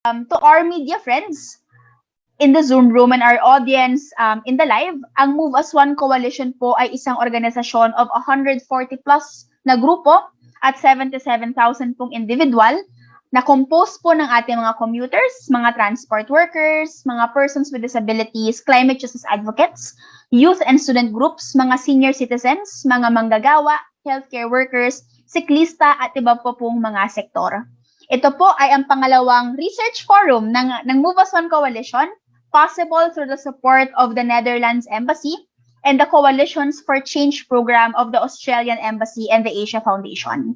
To our media friends in the Zoom room and our audience in the live, ang Move as One Coalition po ay isang organisasyon of 140 plus na grupo at 77,000 pong individual na composed po ng ating mga commuters, mga transport workers, mga persons with disabilities, climate justice advocates, youth and student groups, mga senior citizens, mga manggagawa, healthcare workers, siklista at iba po pong mga sektor. Ito po ay ang pangalawang research forum ng Move as One Coalition, possible through the support of the Netherlands Embassy and the Coalitions for Change program of the Australian Embassy and the Asia Foundation.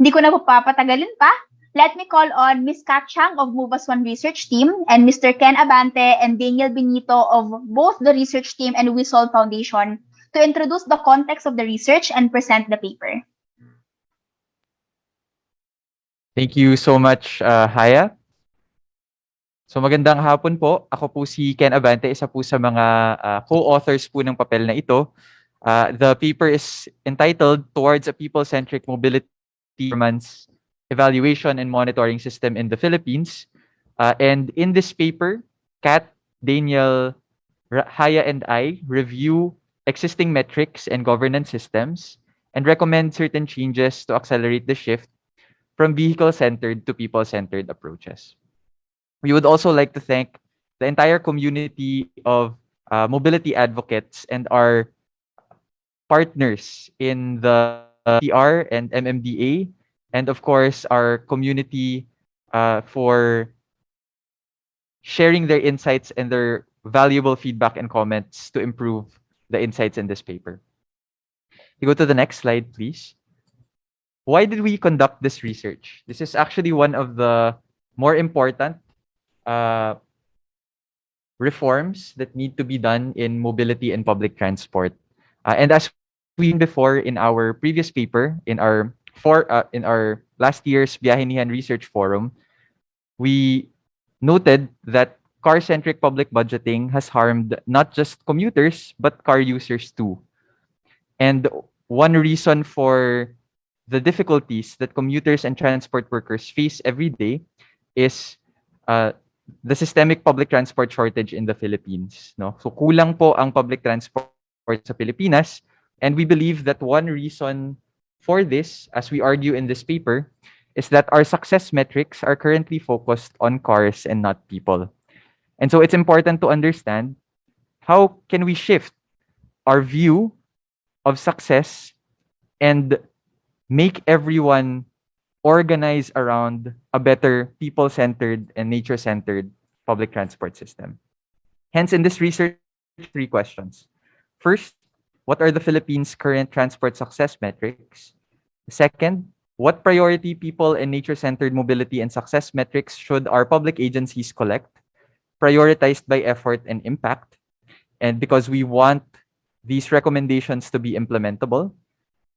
Hindi ko na papatagalin pa. Let me call on Ms. Kat Chang of Move as One Research Team and Mr. Ken Abante and Daniel Benito of both the research team and WISOL Foundation to introduce the context of the research and present the paper. Thank you so much, Haya. So magandang hapon po. Ako po si Ken Abante, isa po sa mga co-authors po ng papel na ito. The paper is entitled Towards a People-Centric Mobility Performance Evaluation and Monitoring System in the Philippines. And in this paper, Kat, Daniel, Haya, and I review existing metrics and governance systems and recommend certain changes to accelerate the shift from vehicle-centered to people-centered approaches. We would also like to thank the entire community of mobility advocates and our partners in the TR and MMDA, and of course, our community for sharing their insights and their valuable feedback and comments to improve the insights in this paper. You go to the next slide, please. Why did we conduct this research? This is actually one of the more important reforms that need to be done in mobility and public transport. And as we before in our previous paper, in our last year's Biyahinihan Research Forum, we noted that car-centric public budgeting has harmed not just commuters, but car users too. And one reason for the difficulties that commuters and transport workers face every day is the systemic public transport shortage in the Philippines. No? So kulang po ang public transport sa Pilipinas, and we believe that one reason for this, as we argue in this paper, is that our success metrics are currently focused on cars and not people. And so it's important to understand how can we shift our view of success and make everyone organize around a better people-centered and nature-centered public transport system. Hence, in this research, 3 questions. First, what are the Philippines' current transport success metrics? Second, what priority people and nature-centered mobility and success metrics should our public agencies collect, prioritized by effort and impact? And because we want these recommendations to be implementable.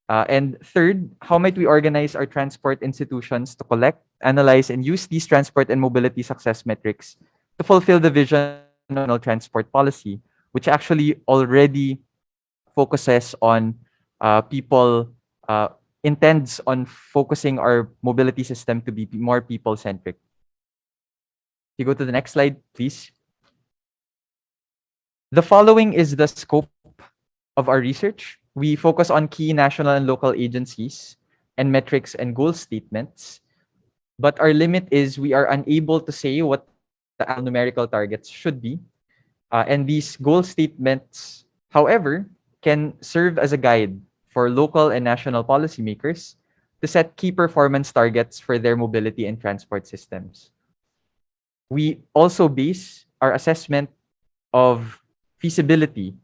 And third, how might we organize our transport institutions to collect, analyze, and use these transport and mobility success metrics to fulfill the vision of national transport policy, which actually already focuses on intends on focusing our mobility system to be more people-centric. You go to the next slide, please. The following is the scope of our research. We focus on key national and local agencies and metrics and goal statements. But our limit is we are unable to say what the numerical targets should be. And these goal statements, however, can serve as a guide for local and national policymakers to set key performance targets for their mobility and transport systems. We also base our assessment of feasibility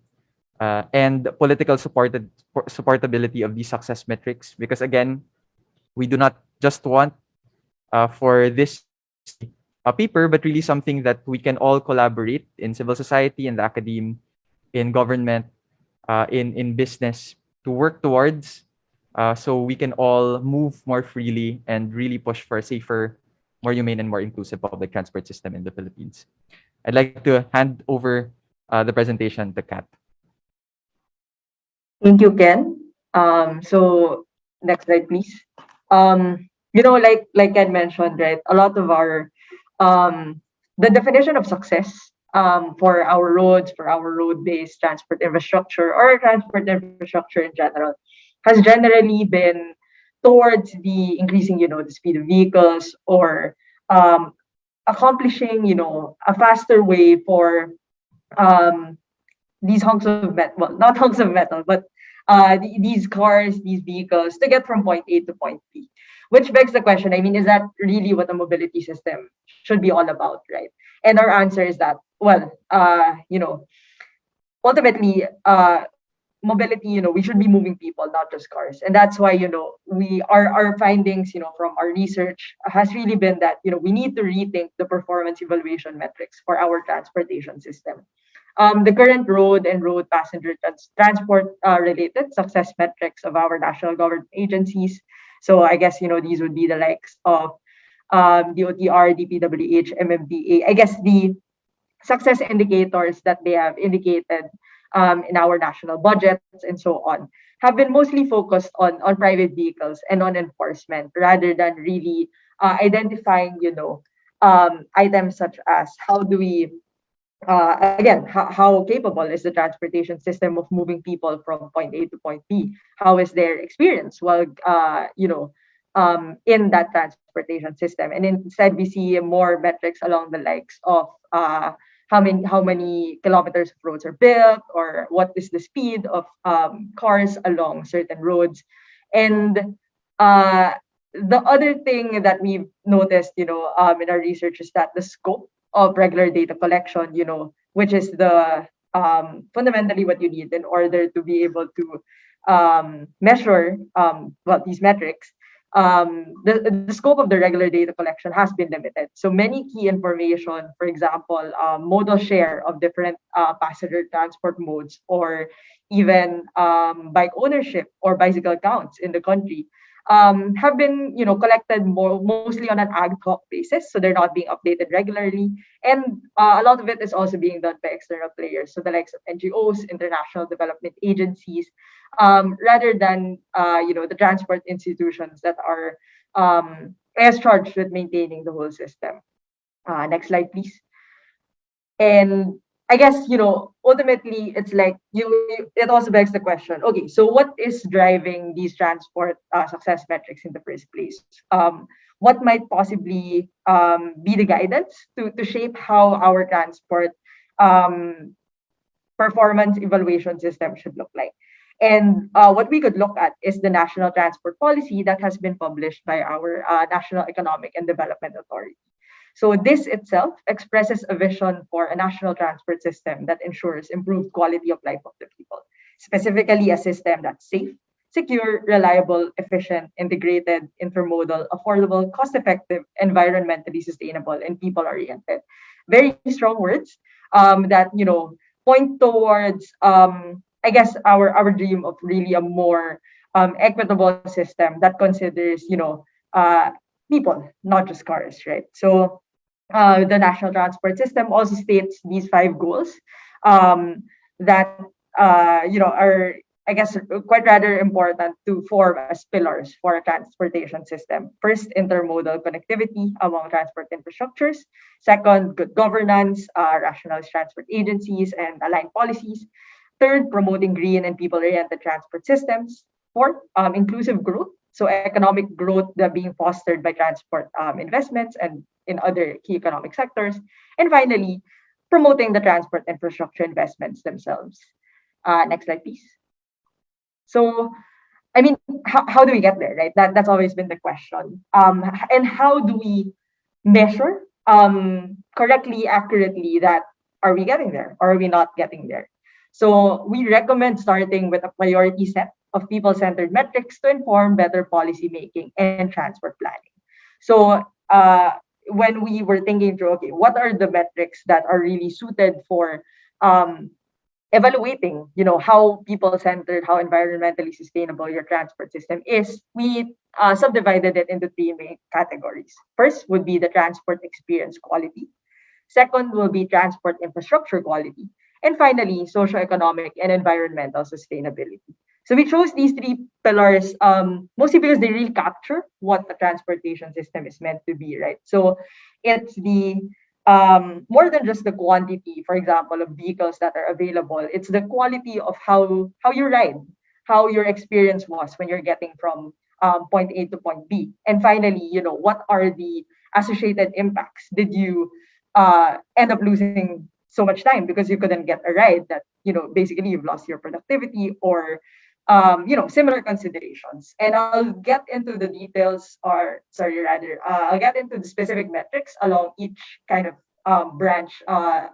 and political supportability of these success metrics, because again, we do not just want for this paper, but really something that we can all collaborate in civil society, in the academe, in government, in business to work towards, so we can all move more freely and really push for a safer, more humane, and more inclusive public transport system in the Philippines. I'd like to hand over the presentation to Kat. Thank you, Ken. So next slide, please. Like Ken mentioned, right, a lot of our the definition of success for our roads, for our road-based transport infrastructure or transport infrastructure in general, has generally been towards the increasing, the speed of vehicles or um, accomplishing, a faster way for um, these hunks of metal, well, not hunks of metal, but these cars, these vehicles to get from point A to point B. Which begs the question, I mean, is that really what a mobility system should be all about, right? And our answer is that, well, ultimately, mobility, we should be moving people, not just cars. And that's why, we our findings, from our research has really been that, we need to rethink the performance evaluation metrics for our transportation system. The current road and road passenger transport related success metrics of our national government agencies. So I guess, these would be the likes of DOTR, DPWH, MMDA. I guess the success indicators that they have indicated in our national budgets and so on have been mostly focused on private vehicles and on enforcement rather than really identifying, items such as how do we again, how capable is the transportation system of moving people from point A to point B? How is their experience while, in that transportation system? And instead, we see more metrics along the likes of how many kilometers of roads are built, or what is the speed of cars along certain roads. And the other thing that we've noticed, in our research is that the scope of regular data collection, which is the fundamentally what you need in order to be able to measure these metrics. The scope of the regular data collection has been limited. So many key information, for example, modal share of different passenger transport modes, or even bike ownership or bicycle counts in the country, have been collected mostly on an ad hoc basis, so they're not being updated regularly, and a lot of it is also being done by external players, so the likes of NGOs, international development agencies, rather than the transport institutions that are as charged with maintaining the whole system. Next slide, please. And I guess, ultimately it's like it also begs the question, okay, so what is driving these transport success metrics in the first place? What might possibly be the guidance to shape how our transport performance evaluation system should look like? And what we could look at is the National Transport Policy that has been published by our National Economic and Development Authority. So this itself expresses a vision for a national transport system that ensures improved quality of life of the people, specifically a system that's safe, secure, reliable, efficient, integrated, intermodal, affordable, cost-effective, environmentally sustainable, and people-oriented. Very strong words that point towards I guess our dream of really a more equitable system that considers people, not just cars, right? So the national transport system also states these 5 goals that are, I guess, quite rather important to form as pillars for a transportation system. First, intermodal connectivity among transport infrastructures. Second, good governance, rationalized transport agencies and aligned policies. Third, promoting green and people-oriented transport systems. Fourth, inclusive growth. So economic growth that being fostered by transport investments and in other key economic sectors. And finally, promoting the transport infrastructure investments themselves. Next slide, please. So, I mean, how do we get there, right? That's always been the question. And how do we measure correctly, accurately that are we getting there or are we not getting there? So we recommend starting with a priority set of people-centered metrics to inform better policy making and transport planning. So when we were thinking through, okay, what are the metrics that are really suited for evaluating, how people-centered, how environmentally sustainable your transport system is, we subdivided it into 3 main categories. First would be the transport experience quality. Second will be transport infrastructure quality. And finally, socioeconomic and environmental sustainability. So we chose these three pillars mostly because they really capture what the transportation system is meant to be, right? So it's the more than just the quantity, for example, of vehicles that are available. It's the quality of how you ride, how your experience was when you're getting from point A to point B, and finally, what are the associated impacts? Did you end up losing so much time because you couldn't get a ride that basically you've lost your productivity or similar considerations. And I'll get into the details, or sorry, rather, I'll get into the specific metrics along each kind of branch a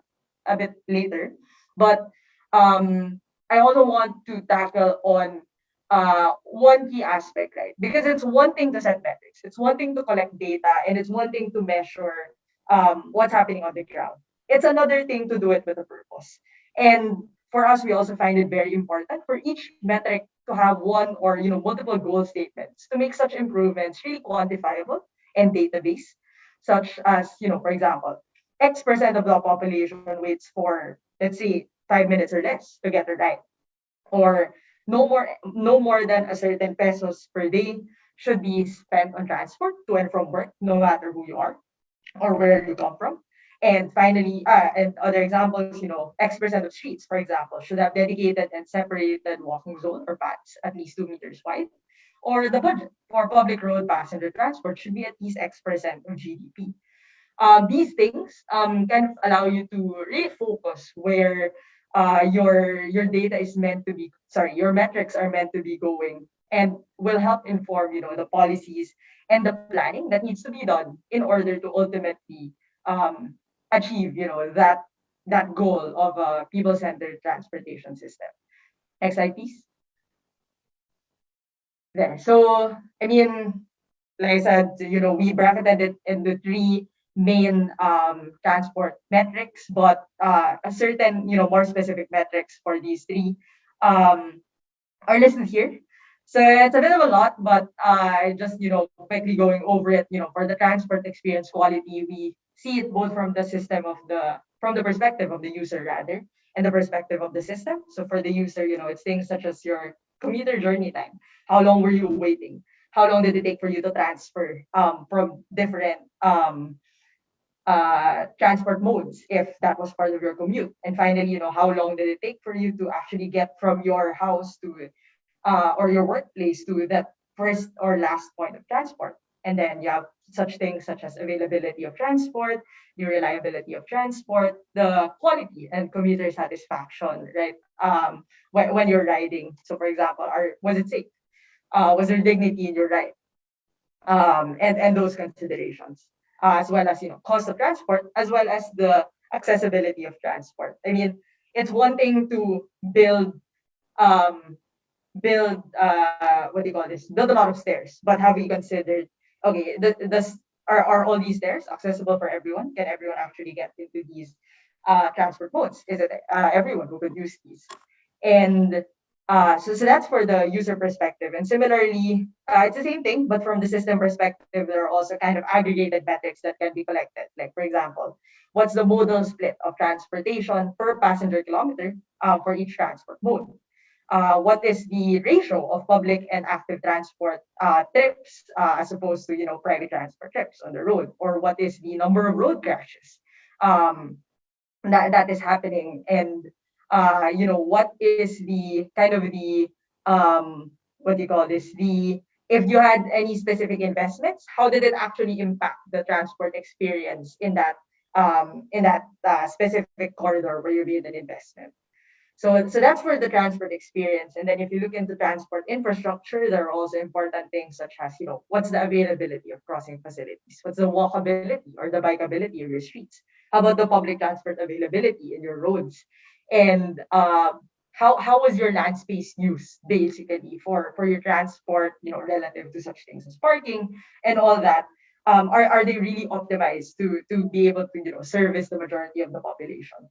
bit later. But I also want to tackle on one key aspect, right? Because it's one thing to set metrics, it's one thing to collect data, and it's one thing to measure what's happening on the ground. It's another thing to do it with a purpose. And for us, we also find it very important for each metric to have one or multiple goal statements to make such improvements really quantifiable and database, such as for example, X% of the population waits for, let's say, 5 minutes or less to get a ride, or no more than a certain pesos per day should be spent on transport to and from work, no matter who you are or where you come from. And finally, and other examples, X% of streets, for example, should have dedicated and separated walking zone or paths at least 2 meters wide. Or the budget for public road passenger transport should be at least X% of GDP. These things kind of allow you to really focus where your data is meant to be, sorry, your metrics are meant to be going, and will help inform the policies and the planning that needs to be done in order to ultimately um, achieve that goal of a people-centered transportation system. Next slide, please. There. So I mean, like I said, we bracketed it into three main transport metrics, but a certain, more specific metrics for these three um, are listed here. So it's a bit of a lot, but just, quickly going over it, for the transport experience quality, we see it both from the system from the perspective of the user rather, and the perspective of the system. So for the user, it's things such as your commuter journey time. How long were you waiting? How long did it take for you to transfer from different transport modes if that was part of your commute? And finally, how long did it take for you to actually get from your house to or your workplace to that first or last point of transport? And then you have such things such as availability of transport, the reliability of transport, the quality and commuter satisfaction, right? When you're riding. So for example, was it safe? Was there dignity in your ride? And those considerations, as well as cost of transport, as well as the accessibility of transport. I mean, it's one thing to um, what do you call this? Build a lot of stairs, but have we considered, okay, are all these stairs accessible for everyone? Can everyone actually get into these transport modes? Is it everyone who could use these? And so that's for the user perspective. And similarly, it's the same thing, but from the system perspective, there are also kind of aggregated metrics that can be collected. Like, for example, what's the modal split of transportation per passenger kilometer for each transport mode? What is the ratio of public and active transport trips as opposed to private transport trips on the road? Or what is the number of road crashes um, that is happening? And what is the kind of the what do you call this, the if you had any specific investments, how did it actually impact the transport experience in that specific corridor where you made an investment? So that's for the transport experience. And then if you look into transport infrastructure, there are also important things such as, what's the availability of crossing facilities? What's the walkability or the bikeability of your streets? How about the public transport availability in your roads? And how was your land space used basically for your transport, relative to such things as parking and all that? Are they really optimized to be able to, service the majority of the population?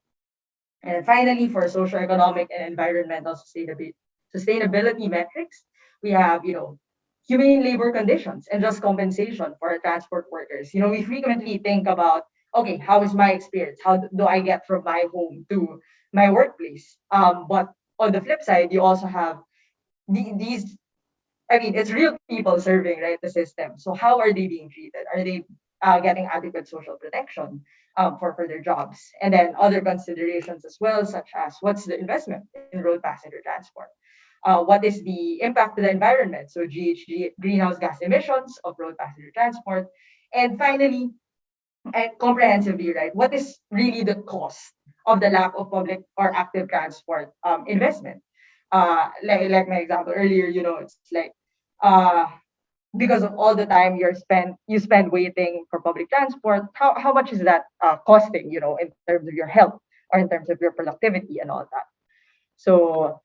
And finally, for socioeconomic and environmental sustainability metrics, we have, humane labor conditions and just compensation for transport workers. We frequently think about, okay, how is my experience? How do I get from my home to my workplace? But on the flip side, you also have these, I mean, it's real people serving, right, the system. So how are they being treated? Are they getting adequate social protection for their jobs? And then other considerations as well, such as what's the investment in road passenger transport? What is the impact to the environment? So GHG, greenhouse gas emissions of road passenger transport. And finally, and comprehensively, right, what is really the cost of the lack of public or active transport investment? Like my example earlier, it's like uh, because of all the time you spend waiting for public transport, how much is that costing, in terms of your health or in terms of your productivity and all that. So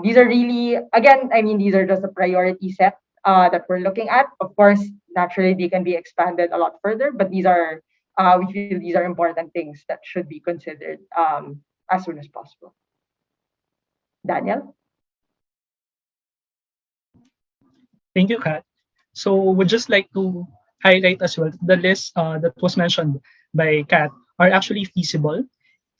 these are really, again, I mean, these are just a priority set that we're looking at. Of course, naturally, they can be expanded a lot further, but we feel these are important things that should be considered as soon as possible. Daniel? Thank you, Kat. So would just like to highlight as well the list that was mentioned by Kat are actually feasible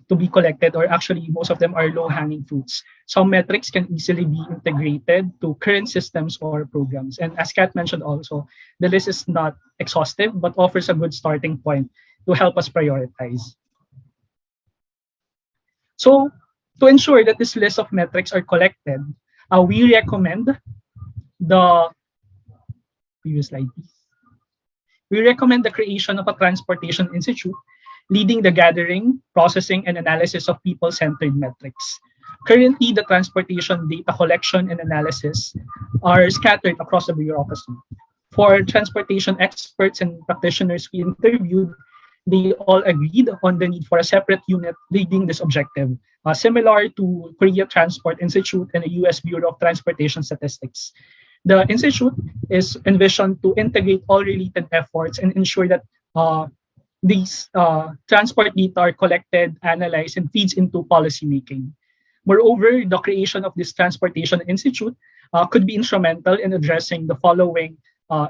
to be collected, or actually most of them are low-hanging fruits. Some metrics can easily be integrated to current systems or programs. And as Kat mentioned also, the list is not exhaustive but offers a good starting point to help us prioritize. So to ensure that this list of metrics are collected, we recommend the previous slide, please. We recommend the creation of a transportation institute leading the gathering, processing, and analysis of people-centered metrics. Currently, the transportation data collection and analysis are scattered across the bureaucracy. For transportation experts and practitioners we interviewed, they all agreed on the need for a separate unit leading this objective, similar to Korea Transport Institute and the US Bureau of Transportation Statistics. The institute is envisioned to integrate all related efforts and ensure that these transport data are collected, analyzed, and feeds into policy making. Moreover, the creation of this transportation institute could be instrumental in addressing the following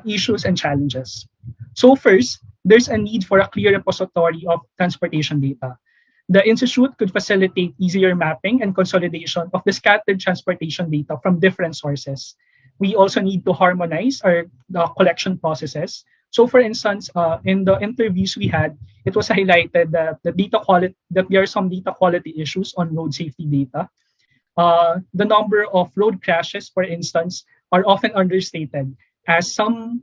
issues and challenges. So first, there's a need for a clear repository of transportation data. The institute could facilitate easier mapping and consolidation of the scattered transportation data from different sources. We also need to harmonize our collection processes. So, for instance, in the interviews we had, it was highlighted that that there are some data quality issues on road safety data. The number of road crashes, for instance, are often understated, as some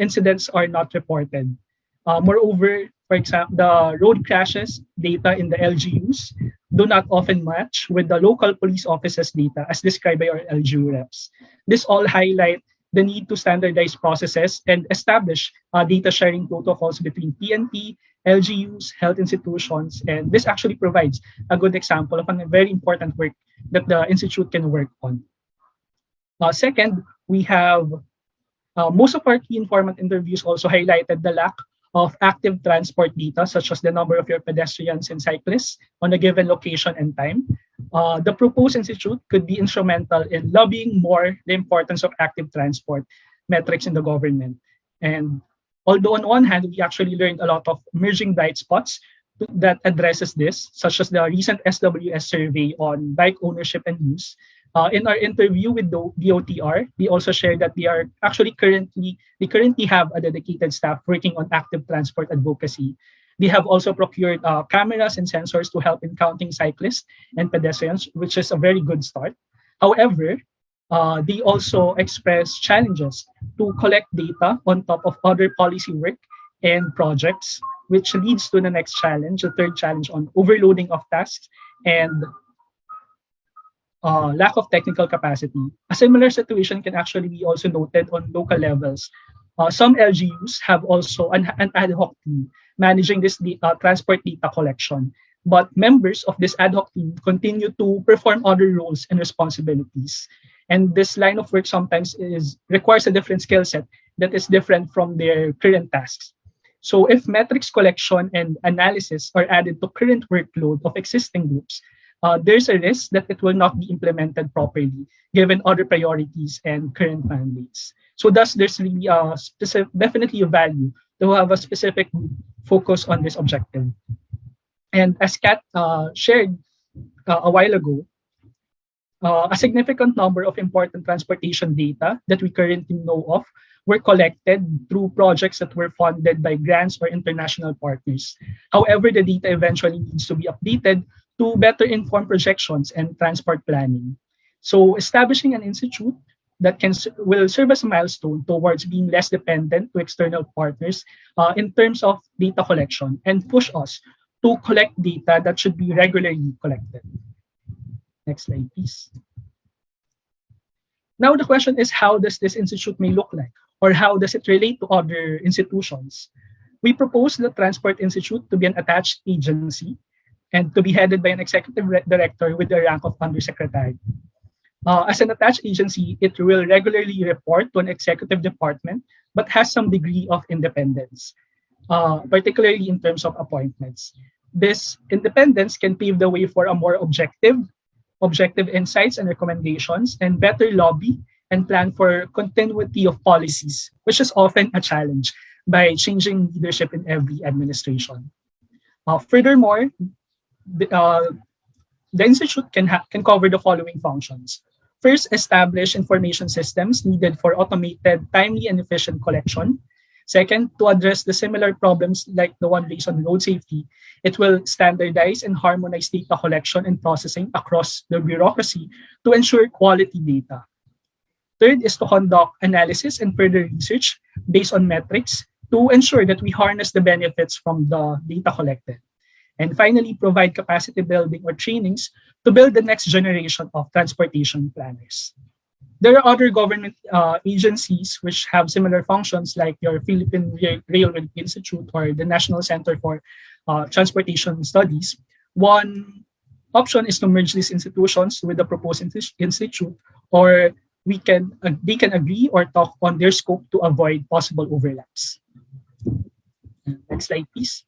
incidents are not reported. Moreover, for example, the road crashes data in the LGUs do not often match with the local police officers' data as described by our LGU reps. This all highlight the need to standardize processes and establish data sharing protocols between PNP, LGUs, health institutions, and this actually provides a good example of a very important work that the Institute can work on. Second, we have most of our key informant interviews also highlighted the lack of active transport data, such as the number of your pedestrians and cyclists on a given location and time. The proposed institute could be instrumental in lobbying more the importance of active transport metrics in the government. And although on one hand, we actually learned a lot of emerging bright spots that addresses this, such as the recent SWS survey on bike ownership and use. In our interview with the DOTR, they also shared that they currently have a dedicated staff working on active transport advocacy. They have also procured cameras and sensors to help in counting cyclists and pedestrians, which is a very good start. However, they also express challenges to collect data on top of other policy work and projects, which leads to the next challenge, the third challenge on overloading of tasks and lack of technical capacity. A similar situation can actually be also noted on local levels. Some LGUs have also an ad hoc team managing this transport data collection, but members of this ad hoc team continue to perform other roles and responsibilities. And this line of work sometimes requires a different skill set that is different from their current tasks. So if metrics collection and analysis are added to current workload of existing groups, there's a risk that it will not be implemented properly given other priorities and current mandates. So thus, there's really definitely a value to have a specific group focus on this objective. And as Kat shared a while ago, A significant number of important transportation data that we currently know of were collected through projects that were funded by grants or international partners. However, the data eventually needs to be updated to better inform projections and transport planning. So establishing an institute that will serve as a milestone towards being less dependent to external partners in terms of data collection and push us to collect data that should be regularly collected. Next slide, please. Now the question is, how does this institute may look like, or how does it relate to other institutions? We propose the Transport Institute to be an attached agency and to be headed by an executive director with the rank of undersecretary. As an attached agency, it will regularly report to an executive department, but has some degree of independence, particularly in terms of appointments. This independence can pave the way for a more objective insights and recommendations, and better lobby and plan for continuity of policies, which is often a challenge by changing leadership in every administration. Furthermore, the institute can cover the following functions. First, establish information systems needed for automated, timely, and efficient collection. Second, to address the similar problems like the one based on road safety, it will standardize and harmonize data collection and processing across the bureaucracy to ensure quality data. Third is to conduct analysis and further research based on metrics to ensure that we harness the benefits from the data collected. And finally, provide capacity building or trainings to build the next generation of transportation planners. There are other government agencies which have similar functions, like your Philippine Railway Institute or the National Center for Transportation Studies. One option is to merge these institutions with the proposed institute, or they can agree or talk on their scope to avoid possible overlaps. Next slide, please.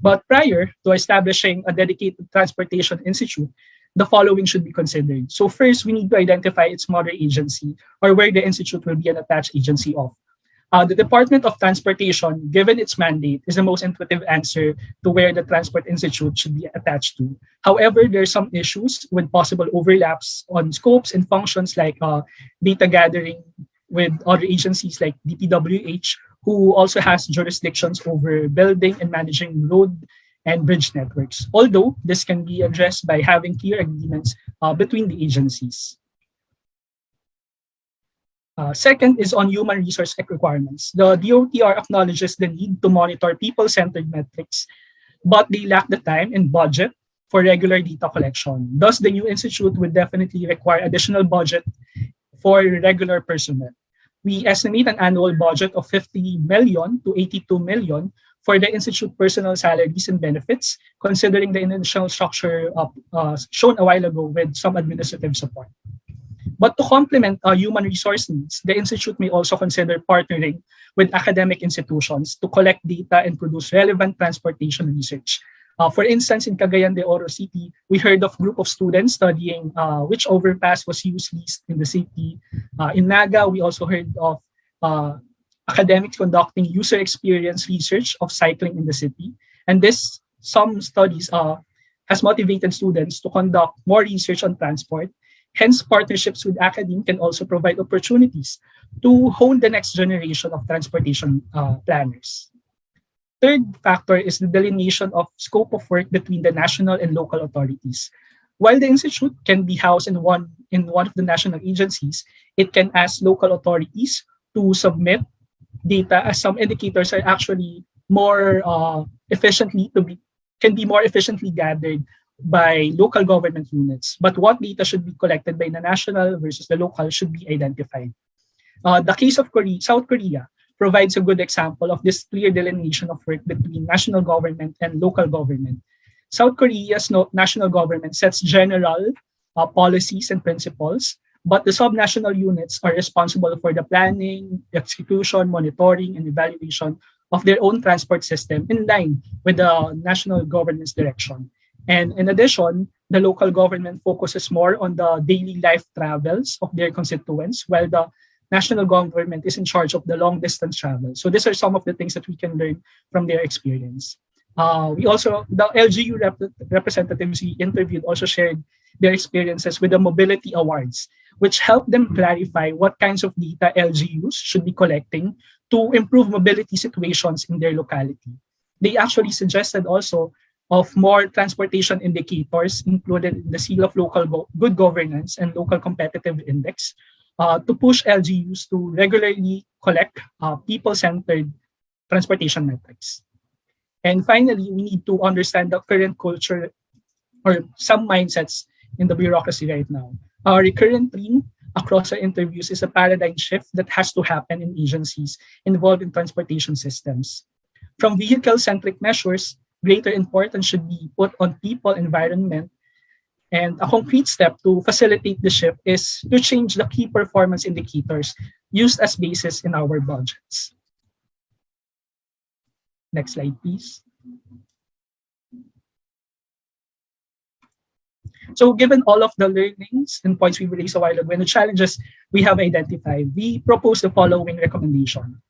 But prior to establishing a dedicated transportation institute, the following should be considered. So first, we need to identify its mother agency, or where the institute will be an attached agency of. The Department of Transportation, given its mandate, is the most intuitive answer to where the Transport Institute should be attached to. However, there are some issues with possible overlaps on scopes and functions, like data gathering with other agencies like DPWH, who also has jurisdictions over building and managing road and bridge networks, although this can be addressed by having clear agreements between the agencies. Second is on human resource requirements. The DOTR acknowledges the need to monitor people-centered metrics, but they lack the time and budget for regular data collection. Thus, the new institute would definitely require additional budget for regular personnel. We estimate an annual budget of 50 million to 82 million for the institute personnel salaries and benefits, considering the initial structure shown a while ago with some administrative support. But to complement human resource needs, the institute may also consider partnering with academic institutions to collect data and produce relevant transportation research. For instance, in Cagayan de Oro City, we heard of a group of students studying which overpass was used least in the city. In Naga, we also heard of academics conducting user experience research of cycling in the city. And some studies has motivated students to conduct more research on transport. Hence, partnerships with academia can also provide opportunities to hone the next generation of transportation planners. Third factor is the delineation of scope of work between the national and local authorities. While the institute can be housed in one of the national agencies, it can ask local authorities to submit data, as some indicators are actually more can be more efficiently gathered by local government units. But what data should be collected by the national versus the local should be identified. The case of South Korea provides a good example of this clear delineation of work between national government and local government. South Korea's national government sets general policies and principles, but the subnational units are responsible for the planning, execution, monitoring, and evaluation of their own transport system in line with the national government's direction. And in addition, the local government focuses more on the daily life travels of their constituents, while the national government is in charge of the long distance travel. So these are some of the things that we can learn from their experience. The LGU representatives we interviewed also shared their experiences with the mobility awards, which helped them clarify what kinds of data LGUs should be collecting to improve mobility situations in their locality. They actually suggested also of more transportation indicators included in the Seal of Good Governance and Local Competitive Index to push LGUs to regularly collect people-centered transportation metrics. And finally, we need to understand the current culture or some mindsets in the bureaucracy right now. Our recurrent theme across our interviews is a paradigm shift that has to happen in agencies involved in transportation systems. From vehicle-centric measures, greater importance should be put on people, environment, and a concrete step to facilitate the shift is to change the key performance indicators used as basis in our budgets. Next slide, please. So given all of the learnings and points we raised a while ago and the challenges we have identified, we propose the following recommendation.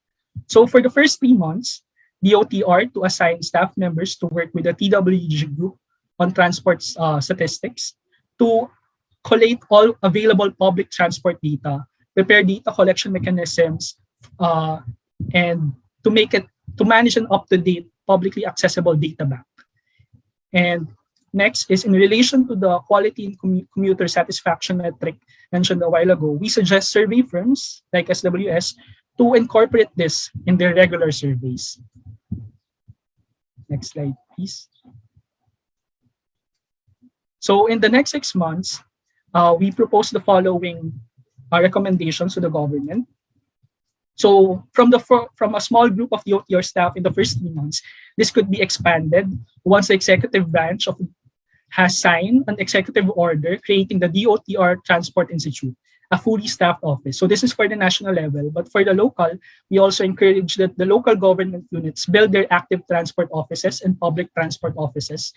So for the first 3 months, the OTR to assign staff members to work with the TWG group on transport statistics to collate all available public transport data, prepare data collection mechanisms, and to manage an up-to-date publicly accessible data bank. And next is in relation to the quality and commuter satisfaction metric mentioned a while ago, we suggest survey firms like SWS to incorporate this in their regular surveys. Next slide, please. So in the next 6 months, we propose the following recommendations to the government. So from a small group of the OTR staff in the first 3 months, this could be expanded once the executive branch has signed an executive order creating the DOTR Transport Institute, a fully staffed office. So this is for the national level, but for the local, we also encourage that the local government units build their active transport offices and public transport offices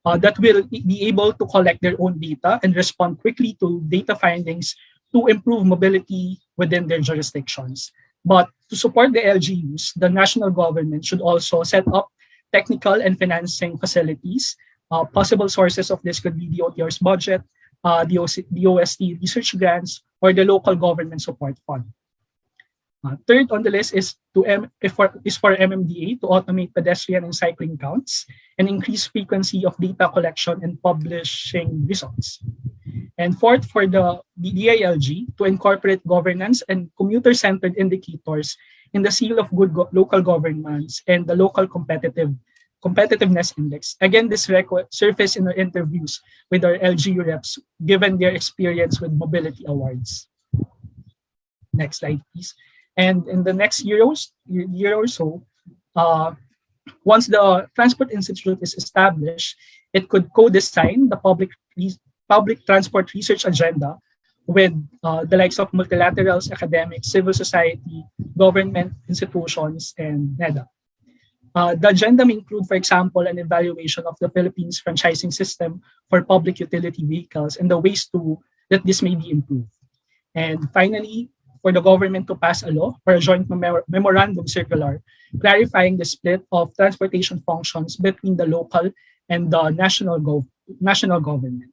that will be able to collect their own data and respond quickly to data findings to improve mobility within their jurisdictions. But to support the LGUs, the national government should also set up technical and financing facilities. Possible sources of this could be the OTR's budget, the OST research grants, or the local government support fund. Third on the list is for MMDA to automate pedestrian and cycling counts and increase frequency of data collection and publishing results. And fourth, for the DILG to incorporate governance and commuter-centered indicators in the Seal of Good Local Governance and the Local Competitiveness Index. Again, this surfaced in our interviews with our LGU reps, given their experience with mobility awards. Next slide, please. And in the next year or so, once the Transport Institute is established, it could co-design the public transport research agenda with the likes of multilaterals, academics, civil society, government institutions, and NEDA. The agenda may include, for example, an evaluation of the Philippines franchising system for public utility vehicles and the ways that this may be improved. And finally, for the government to pass a law or a joint memorandum circular clarifying the split of transportation functions between the local and the national government.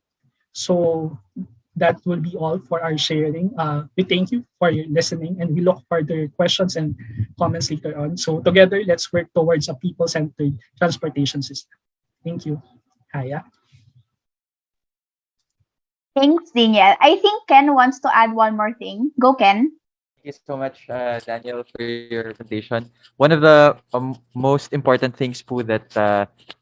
So that will be all for our sharing. We thank you for your listening and we look for your questions and comments later on. So together, let's work towards a people-centered transportation system. Thank you. Haya. Thanks, Daniel. I think Ken wants to add one more thing. Go, Ken. Thank you so much, Daniel, for your presentation. One of the most important things that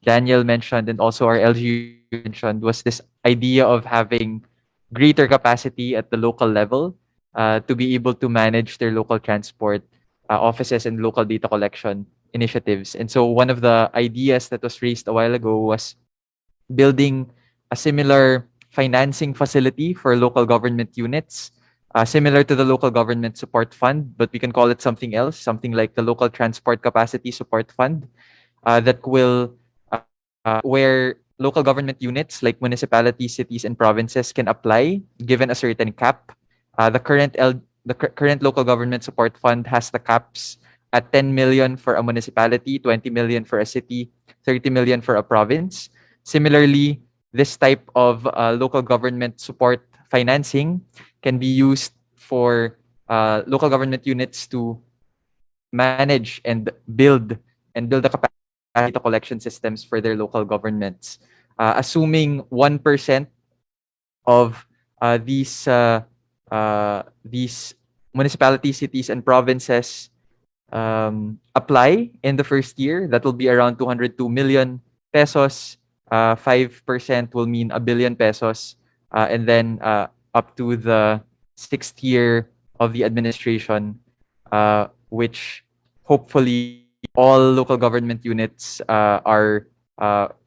Daniel mentioned and also our LGU mentioned was this idea of having greater capacity at the local level to be able to manage their local transport offices and local data collection initiatives. And so one of the ideas that was raised a while ago was building a similar financing facility for local government units, similar to the local government support fund, but we can call it something else, something like the local transport capacity support fund, that will where local government units like municipalities, cities, and provinces can apply given a certain cap. The current local government support fund has the caps at 10 million for a municipality, 20 million for a city, 30 million for a province. Similarly, this type of local government support financing can be used for local government units to manage and build the capacity data collection systems for their local governments. Assuming 1% of these municipalities, cities, and provinces apply in the first year, that will be around 202 million pesos. 5% will mean 1 billion pesos. And then up to the sixth year of the administration, which hopefully all local government units are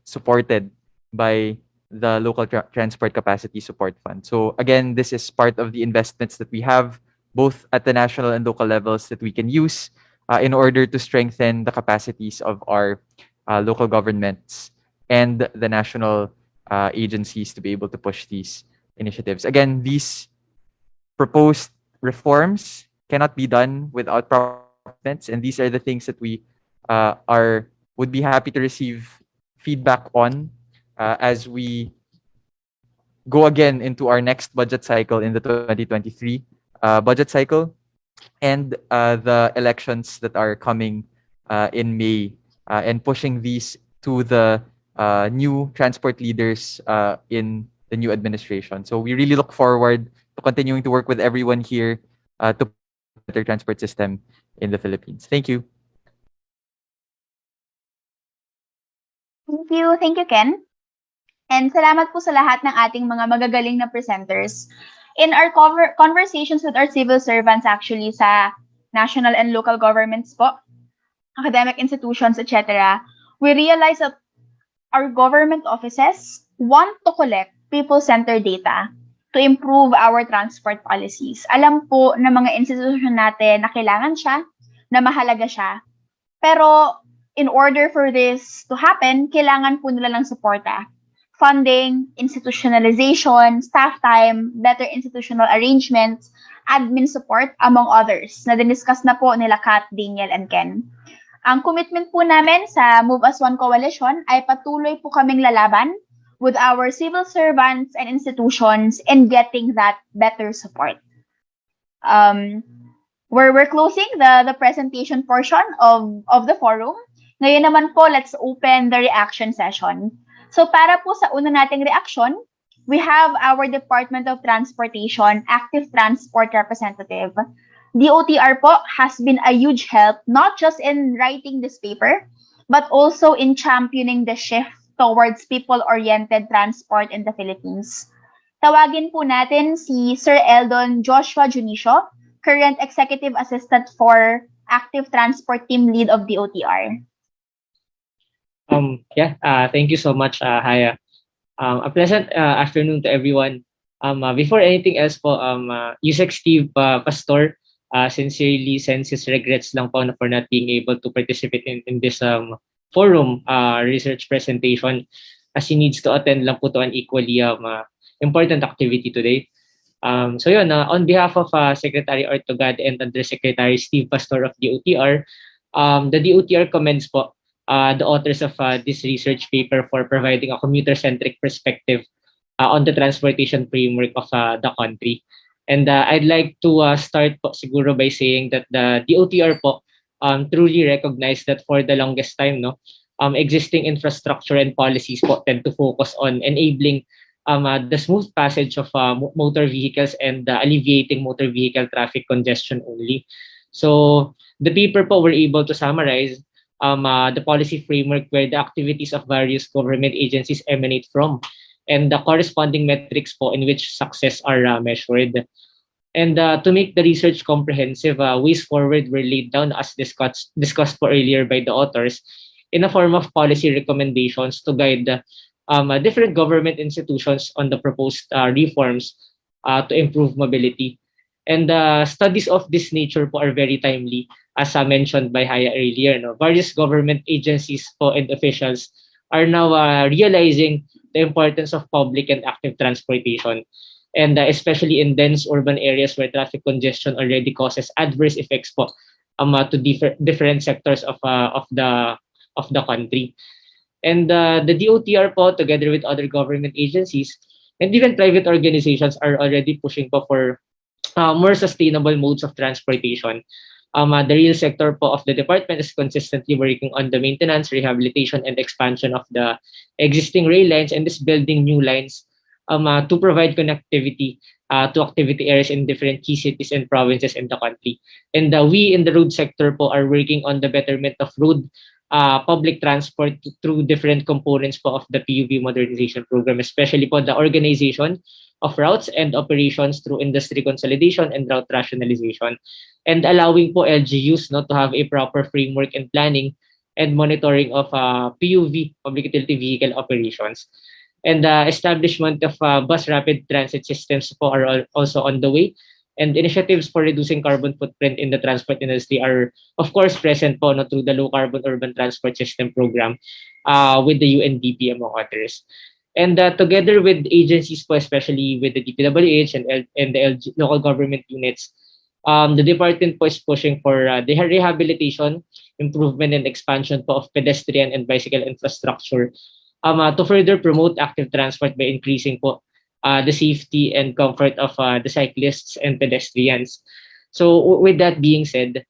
supported by the local transport capacity support fund. So again, this is part of the investments that we have both at the national and local levels that we can use in order to strengthen the capacities of our local governments and the national agencies to be able to push these initiatives. Again, these proposed reforms cannot be done without proper investments, and these are the things that we would be happy to receive feedback on as we go again into our next budget cycle in the 2023 budget cycle and the elections that are coming in May and pushing these to the new transport leaders in the new administration. So we really look forward to continuing to work with everyone here to better transport system in the Philippines. Thank you. Thank you, Ken. And salamat po sa lahat ng ating mga magagaling na presenters. In our conversations with our civil servants actually sa national and local governments po, academic institutions, etc., we realize that our government offices want to collect people-centered data to improve our transport policies. Alam po ng mga institusyon natin na kailangan siya, na mahalaga siya. Pero in order for this to happen, kailangan po nila ng suporta. Funding, institutionalization, staff time, better institutional arrangements, admin support, among others, na diniscuss na po nila Kat, Daniel, and Ken. Ang commitment po namin sa Move as One Coalition ay patuloy po kaming lalaban with our civil servants and institutions in getting that better support. We're closing the presentation portion of the forum. Ngayon naman po, let's open the reaction session. So para po sa una nating reaction, we have our Department of Transportation Active Transport Representative. DOTR po has been a huge help, not just in writing this paper, but also in championing the shift towards people-oriented transport in the Philippines. Tawagin po natin si Sir Eldon Joshua Junicio, current Executive Assistant for Active Transport Team Lead of DOTR. Thank you so much, Haya. A pleasant afternoon to everyone. Before anything else po, Yusek Steve Pastor sincerely sends his regrets lang po for not being able to participate in this forum research presentation as he needs to attend lang po to an equally important activity today. On behalf of Secretary Ortogad and Undersecretary Steve Pastor of DOTR, the DOTR commends po the authors of this research paper for providing a commuter-centric perspective on the transportation framework of the country. And I'd like to start po siguro by saying that the DOTR po truly recognize that for the longest time, existing infrastructure and policies po tend to focus on enabling the smooth passage of motor vehicles and alleviating motor vehicle traffic congestion only. So the paper po were able to summarize the policy framework where the activities of various government agencies emanate from and the corresponding metrics po in which success are measured. And to make the research comprehensive, ways forward were laid down as discussed po earlier by the authors in a form of policy recommendations to guide different government institutions on the proposed reforms to improve mobility. And studies of this nature po are very timely, as mentioned by Haya earlier. Various government agencies po and officials are now realizing the importance of public and active transportation, and especially in dense urban areas where traffic congestion already causes adverse effects po to different sectors of the country. And the DOTR po, together with other government agencies and even private organizations, are already pushing po for more sustainable modes of transportation. The rail sector po of the department is consistently working on the maintenance, rehabilitation, and expansion of the existing rail lines and is building new lines to provide connectivity to activity areas in different key cities and provinces in the country. And we in the road sector po are working on the betterment of road public transport through different components po of the PUV modernization program, especially po the organization of routes and operations through industry consolidation and route rationalization, and allowing po LGUs to have a proper framework and planning and monitoring of PUV, public utility vehicle operations. And the establishment of bus rapid transit systems po are also on the way. And initiatives for reducing carbon footprint in the transport industry are, of course, present po through the Low Carbon Urban Transport System Program with the UNDP, among others. And together with agencies po, especially with the DPWH and the local government units, the department po is pushing for the rehabilitation, improvement, and expansion po of pedestrian and bicycle infrastructure to further promote active transport by increasing po the safety and comfort of the cyclists and pedestrians. So with that being said,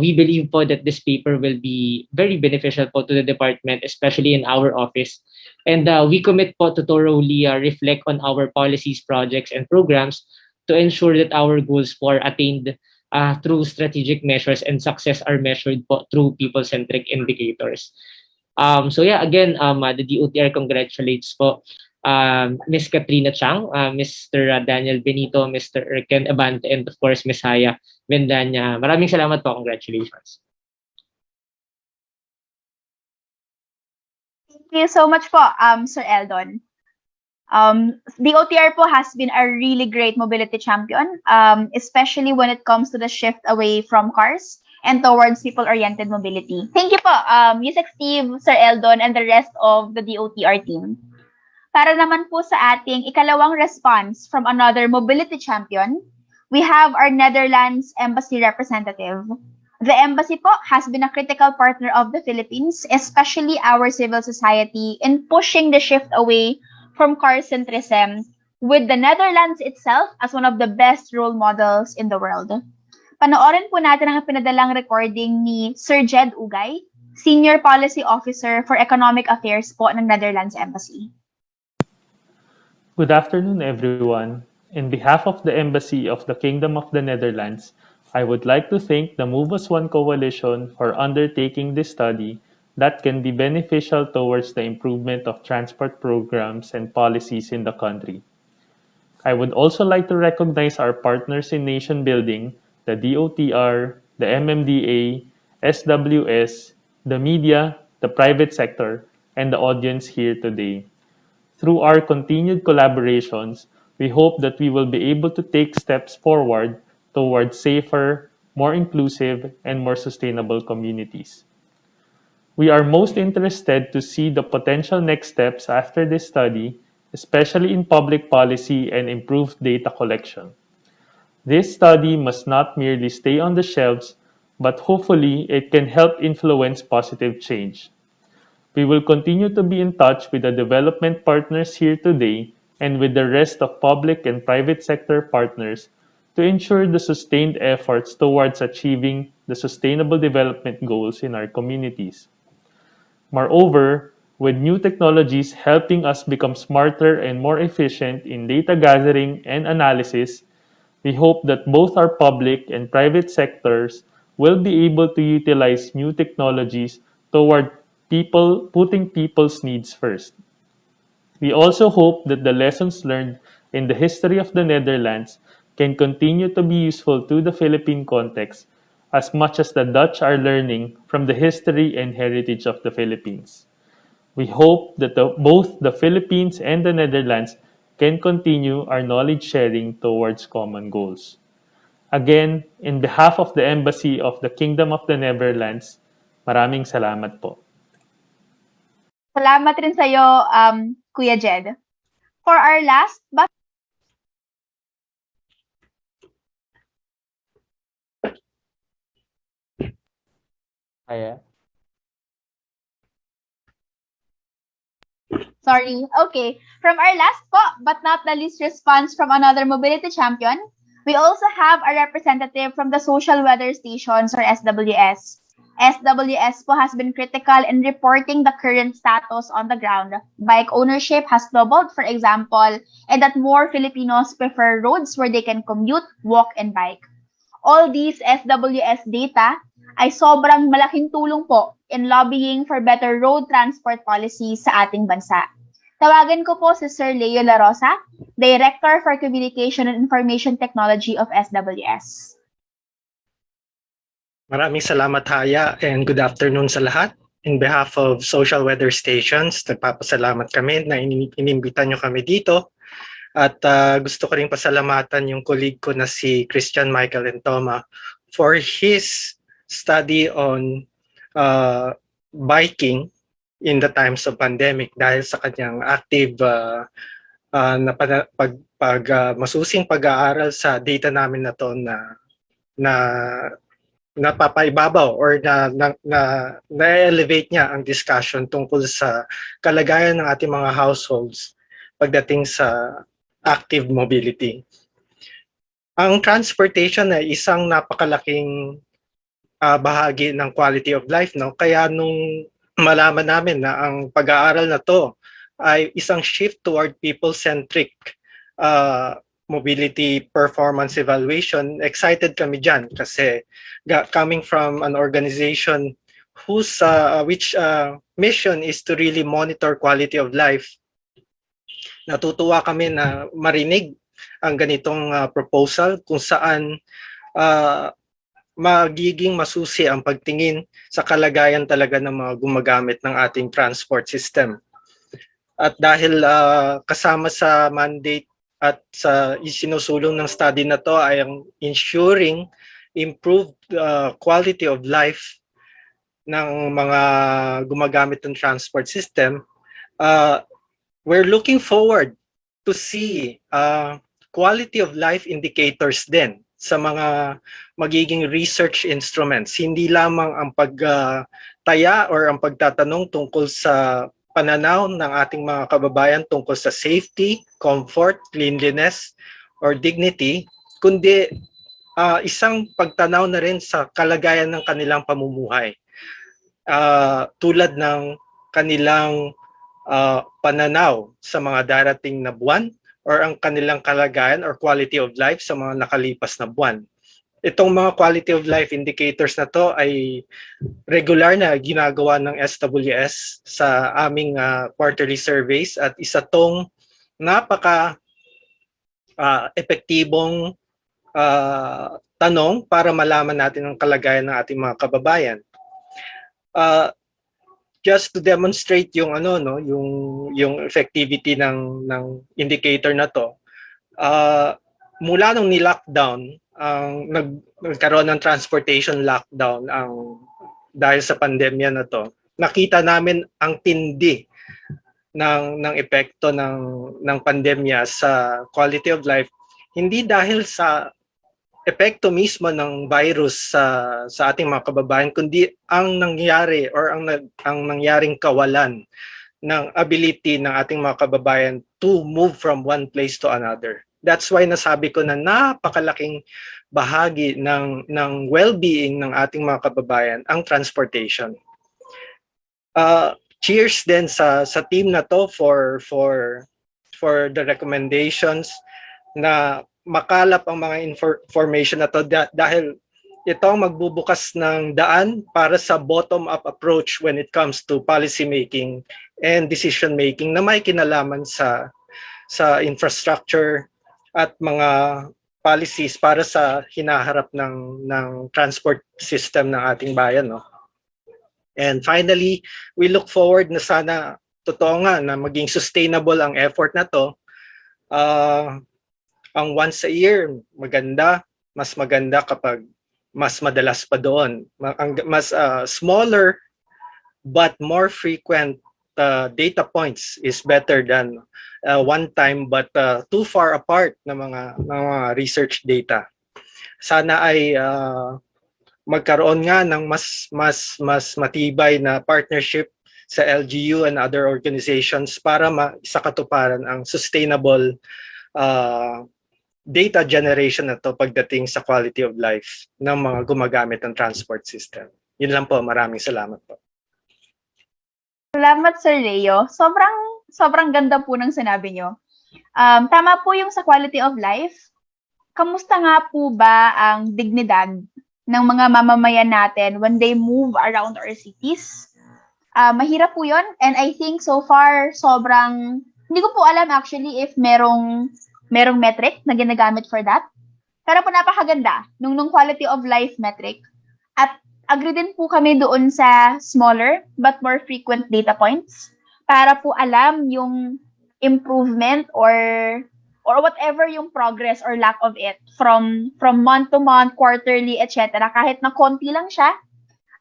we believe po that this paper will be very beneficial po to the department, especially in our office. And we commit po to thoroughly reflect on our policies, projects, and programs to ensure that our goals po are attained through strategic measures and success are measured po through people-centric indicators. So yeah, again, the DOTR congratulates po Ms. Katrina Chang, Mr. Daniel Benito, Mr. Erken Abante, and of course, Ms. Haya Vendanya. Maraming salamat po. Congratulations. Thank you so much po, Sir Eldon. The OTR po has been a really great mobility champion, especially when it comes to the shift away from cars and towards people-oriented mobility. Thank you po, Yusek Steve, Sir Eldon, and the rest of the DOTR team. Para naman po sa ating ikalawang response from another mobility champion, we have our Netherlands Embassy representative. The embassy po has been a critical partner of the Philippines, especially our civil society, in pushing the shift away from car-centrism, with the Netherlands itself as one of the best role models in the world. Panoorin po natin ang pinadalang recording ni Sir Jed Ugay, Senior Policy Officer for Economic Affairs po ng Netherlands Embassy. Good afternoon, everyone. In behalf of the Embassy of the Kingdom of the Netherlands, I would like to thank the Move As One Coalition for undertaking this study that can be beneficial towards the improvement of transport programs and policies in the country. I would also like to recognize our partners in nation building, the DOTR, the MMDA, SWS, the media, the private sector, and the audience here today. Through our continued collaborations, we hope that we will be able to take steps forward towards safer, more inclusive, and more sustainable communities. We are most interested to see the potential next steps after this study, especially in public policy and improved data collection. This study must not merely stay on the shelves, but hopefully it can help influence positive change. We will continue to be in touch with the development partners here today and with the rest of public and private sector partners to ensure the sustained efforts towards achieving the sustainable development goals in our communities. Moreover, with new technologies helping us become smarter and more efficient in data gathering and analysis, we hope that both our public and private sectors will be able to utilize new technologies toward putting people's needs first. We also hope that the lessons learned in the history of the Netherlands can continue to be useful to the Philippine context as much as the Dutch are learning from the history and heritage of the Philippines. We hope that both the Philippines and the Netherlands can continue our knowledge sharing towards common goals. Again, in behalf of the Embassy of the Kingdom of the Netherlands, maraming salamat po. Salamat rin sa'yo, Kuya Jed. For our last but Haya. Sorry. Okay. From our last po, but not the least response from another mobility champion, we also have a representative from the Social Weather Stations or SWS. SWS po has been critical in reporting the current status on the ground. Bike ownership has doubled, for example, and that more Filipinos prefer roads where they can commute, walk, and bike. All these SWS data ay sobrang malaking tulong po in lobbying for better road transport policy sa ating bansa. Tawagan ko po si Sir Leo La Rosa, Director for Communication and Information Technology of SWS. Maraming salamat, Haya, and good afternoon sa lahat. In behalf of Social Weather Stations, nagpapasalamat kami na inimbita nyo kami dito. At gusto ko rin pasalamatan yung colleague ko na si Christian Michael Entoma for his study on biking in the times of pandemic dahil sa kanyang active masusing pag-aaral sa data namin na to na napapaibabaw or na-elevate niya ang discussion tungkol sa kalagayan ng ating mga households pagdating sa active mobility. Ang transportation ay isang napakalaking bahagi ng quality of life, no? Kaya nung malaman namin na ang pag-aaral na to ay isang shift toward people-centric mobility performance evaluation, excited kami dyan kasi coming from an organization whose which mission is to really monitor quality of life. Natutuwa kami na marinig ang ganitong proposal kung saan magiging masusi ang pagtingin sa kalagayan talaga ng mga gumagamit ng ating transport system. At dahil kasama sa mandate at sa isinusulong ng study na to ay ang ensuring improved quality of life ng mga gumagamit ng transport system, we're looking forward to see quality of life indicators din sa mga magiging research instruments. Hindi lamang ang pagtaya or ang pagtatanong tungkol sa pananaw ng ating mga kababayan tungkol sa safety, comfort, cleanliness, or dignity, kundi isang pagtanaw na rin sa kalagayan ng kanilang pamumuhay. Tulad ng kanilang pananaw sa mga darating na buwan or ang kanilang kalagayan or quality of life sa mga nakalipas na buwan. Itong mga quality of life indicators na to ay regular na ginagawa ng SWS sa aming quarterly surveys at isa tong napaka epektibong tanong para malaman natin ang kalagayan ng ating mga kababayan. Just to demonstrate yung yung effectivity ng indicator na to, mula nung ni-lockdown, nagkaroon ng transportation lockdown dahil sa pandemya na to, nakita namin ang tindi ng epekto ng pandemya sa quality of life, hindi dahil sa epekto mismo ng virus sa ating mga kababayan, kundi ang nangyari or ang nangyaring kawalan ng ability ng ating mga kababayan to move from one place to another. That's why nasabi ko na napakalaking bahagi ng well-being ng ating mga kababayan ang transportation. Cheers din sa team na to for the recommendations na makalap ang mga information na to dahil ito ang magbubukas ng daan para sa bottom-up approach when it comes to policy making and decision making na may kinalaman sa infrastructure at mga policies para sa hinaharap ng transport system ng ating bayan, no? And finally, we look forward na sana totoo nga na maging sustainable ang effort na to. Ang once a year, mas maganda kapag mas madalas pa doon. Mas smaller but more frequent data points is better than one time but too far apart na mga research data. Sana ay magkaroon nga ng mas matibay na partnership sa LGU and other organizations para sa katuparan ang sustainable data generation na to pagdating sa quality of life ng mga gumagamit ng transport system. Yun lang po. Maraming salamat po. Salamat, Sir Leo. Sobrang ganda po ng sinabi nyo. Tama po yung sa quality of life. Kamusta nga po ba ang dignidad ng mga mamamayan natin when they move around our cities? Mahirap po yun. And I think so far, hindi ko po alam actually if merong metric na ginagamit for that. Pero po napakaganda nung quality of life metric. At agree din po kami doon sa smaller but more frequent data points para po alam yung improvement or whatever yung progress or lack of it from month to month, quarterly, etc. Kahit na konti lang siya,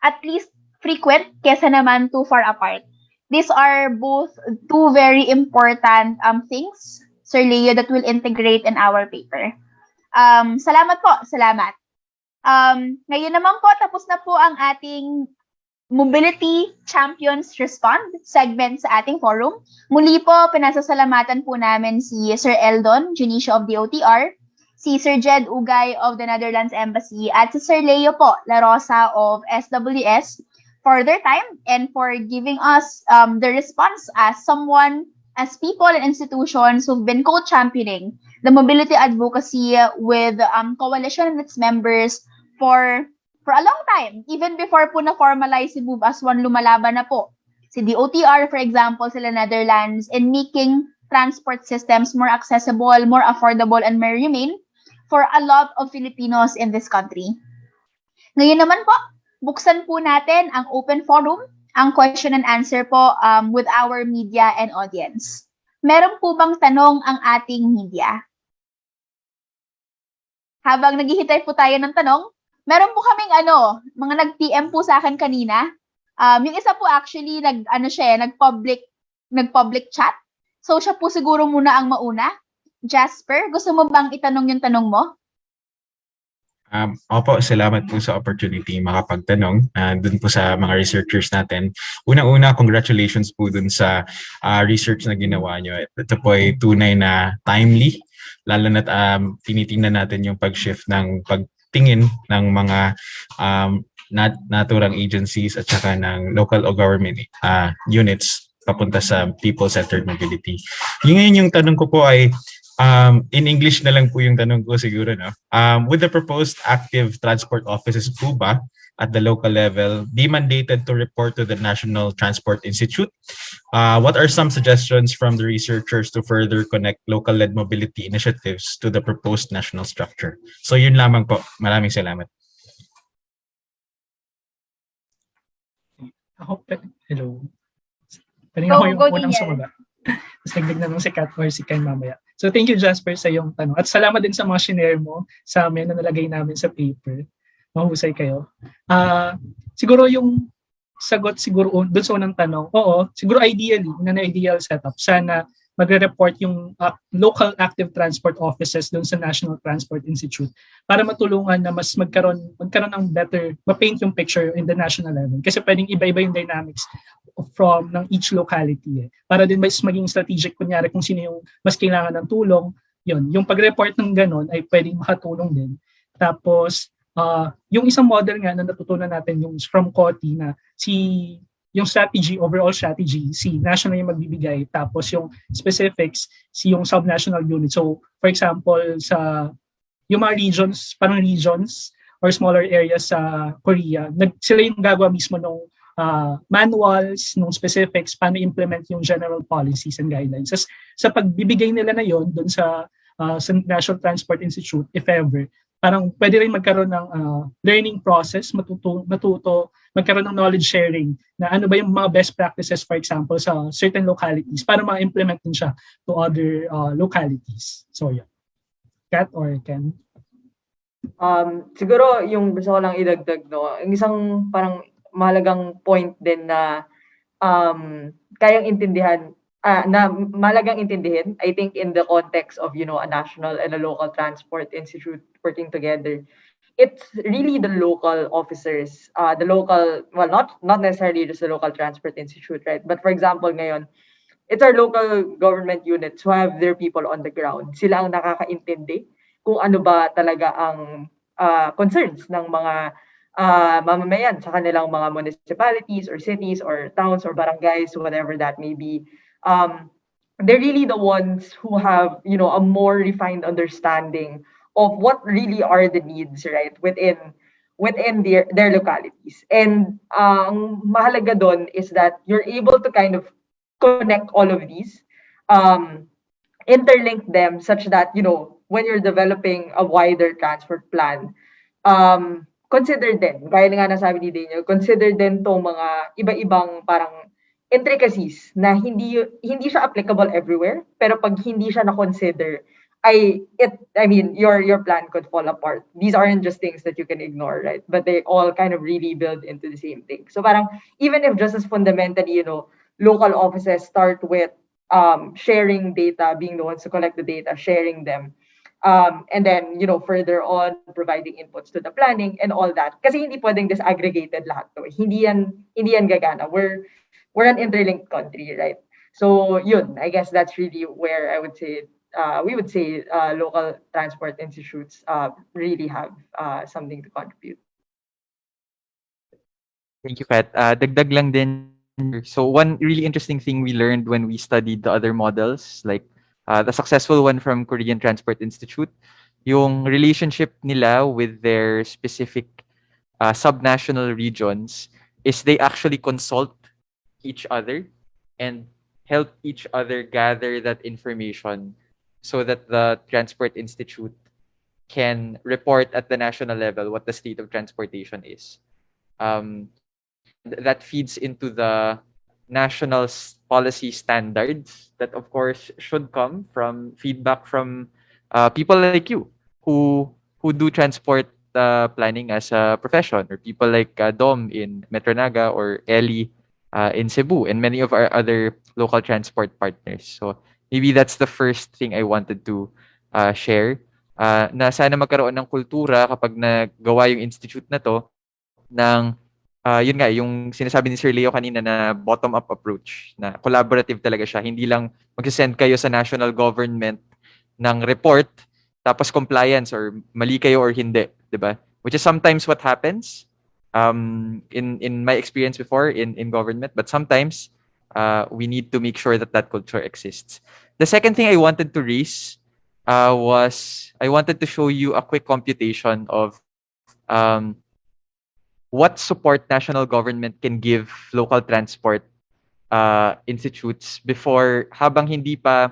at least frequent kesa naman too far apart. These are both two very important things, Sir Leo, that will integrate in our paper. Salamat po, salamat. Ngayon naman po, tapos na po ang ating Mobility Champions Respond segment sa ating forum. Muli po, pinasasalamatan po namin si Sir Eldon Junicio of the OTR, si Sir Jed Ugay of the Netherlands Embassy, at si Sir Leo po La Rosa of SWS for their time and for giving us the response as people and institutions who've been co-championing the mobility advocacy with coalition and its members for a long time. Even before po na-formalize si Move as One, lumalaban na po si DOTR, for example, sila Netherlands, in making transport systems more accessible, more affordable, and more humane for a lot of Filipinos in this country. Ngayon naman po, buksan po natin ang open forum, ang question and answer po with our media and audience. Meron po bang tanong ang ating media? Habang naghihintay po tayo ng tanong, meron po kaming mga nag-PM po sa akin kanina. Yung isa po actually nag-public chat. So siya po siguro muna ang mauna. Jasper, gusto mo bang itanong yung tanong mo? Opo, salamat po sa opportunity makapagtanong dun po sa mga researchers natin. Unang-una, congratulations po dun sa research na ginawa nyo. Ito po ay tunay na timely, lalo na't tinitingnan natin yung pag-shift ng pagtingin ng mga naturang agencies at saka ng local government units papunta sa people-centered mobility. Yung tanong ko po ay, in English na lang po yung tanong ko siguro, no? With the proposed active transport offices po ba at the local level be mandated to report to the National Transport Institute? What are some suggestions from the researchers to further connect local-led mobility initiatives to the proposed national structure? So yun lamang po. Maraming salamat. Hello. Pwede ako yung Go, unang Daniel. sumagot. Tapos nagdig na nung si Kat or si Ken mamaya. So thank you, Jasper, sa iyong tanong. At salamat din sa mga shinare mo sa amin na nalagay namin sa paper. Mahusay kayo. Siguro yung sagot siguro doon sa unang tanong, oo, siguro ideally, na ideal setup, sana magre-report yung local active transport offices doon sa National Transport Institute para matulungan na mas magkaroon ng better, ma-paint yung picture in the national level. Kasi pwedeng iba-iba yung dynamics from ng each locality. Para din mas maging strategic, kunyari kung sino yung mas kailangan ng tulong, yun. Yung pag-report ng ganon ay pwedeng makatulong din. Tapos, yung isang model nga na natutunan natin yung from COTI na yung strategy, overall strategy, national yung magbibigay, tapos yung specifics, yung subnational unit. So, for example, yung mga regions, parang regions or smaller areas sa Korea, sila yung gagawa mismo ng manuals, ng specifics, paano implement yung general policies and guidelines. Sa pagbibigay nila na yon doon sa National Transport Institute, if ever, parang pwede rin magkaroon ng learning process, magkaroon ng knowledge sharing na ano ba yung mga best practices, for example, sa certain localities para ma-implement din siya to other localities. So, yeah. Kat or Ken? Siguro yung gusto ko lang idagdag, no, yung isang parang mahalagang point din na kayang intindihan, na mahalagang intindihin, I think in the context of, a national and a local transport institute working together, it's really the local officers, well, not necessarily just the local transport institute, right? But for example, ngayon, it's our local government units who have their people on the ground. Sila ang nakakaintindi kung ano ba talaga ang concerns ng mga mamamayan sa kanilang mga municipalities or cities or towns or barangays, whatever that may be. They're really the ones who have, a more refined understanding of what really are the needs, right, within their localities. And ang mahalaga doon is that you're able to kind of connect all of these, interlink them such that, when you're developing a wider transport plan, consider din, gaya nga nasabi ni Daniel, consider din tong mga iba-ibang parang intricacies na hindi siya applicable everywhere, pero pag hindi siya na-consider, your plan could fall apart. These aren't just things that you can ignore, right? But they all kind of really build into the same thing. So parang even if just as fundamentally, local offices start with sharing data, being the ones to collect the data, sharing them, and then further on providing inputs to the planning and all that. Kasi hindi pwedeng disaggregated lahat to. Hindi yan gagana. We're an interlinked country, right? So yun, I guess that's really where I would say we would say local transport institutes really have something to contribute. Thank you, Pat. Dagdag lang din. So one really interesting thing we learned when we studied the other models, like the successful one from Korean Transport Institute, yung relationship nila with their specific subnational regions is they actually consult each other and help each other gather that information so that the Transport Institute can report at the national level what the state of transportation is. That feeds into the national policy standards that, of course, should come from feedback from people like you who do transport planning as a profession, or people like Dom in Metronaga or Ellie in Cebu, and many of our other local transport partners. So maybe that's the first thing I wanted to share. Na sana magkaroon ng kultura kapag nagawa yung institute na to ng yun nga, yung sinasabi ni Sir Leo kanina na bottom-up approach, na collaborative talaga siya. Hindi lang mag-send kayo sa national government ng report, tapos compliance or mali kayo or hindi, di ba? Which is sometimes what happens in my experience before in government, but sometimes we need to make sure that that culture exists. The second thing I wanted to raise was I wanted to show you a quick computation of what support national government can give local transport institutes before, habang hindi pa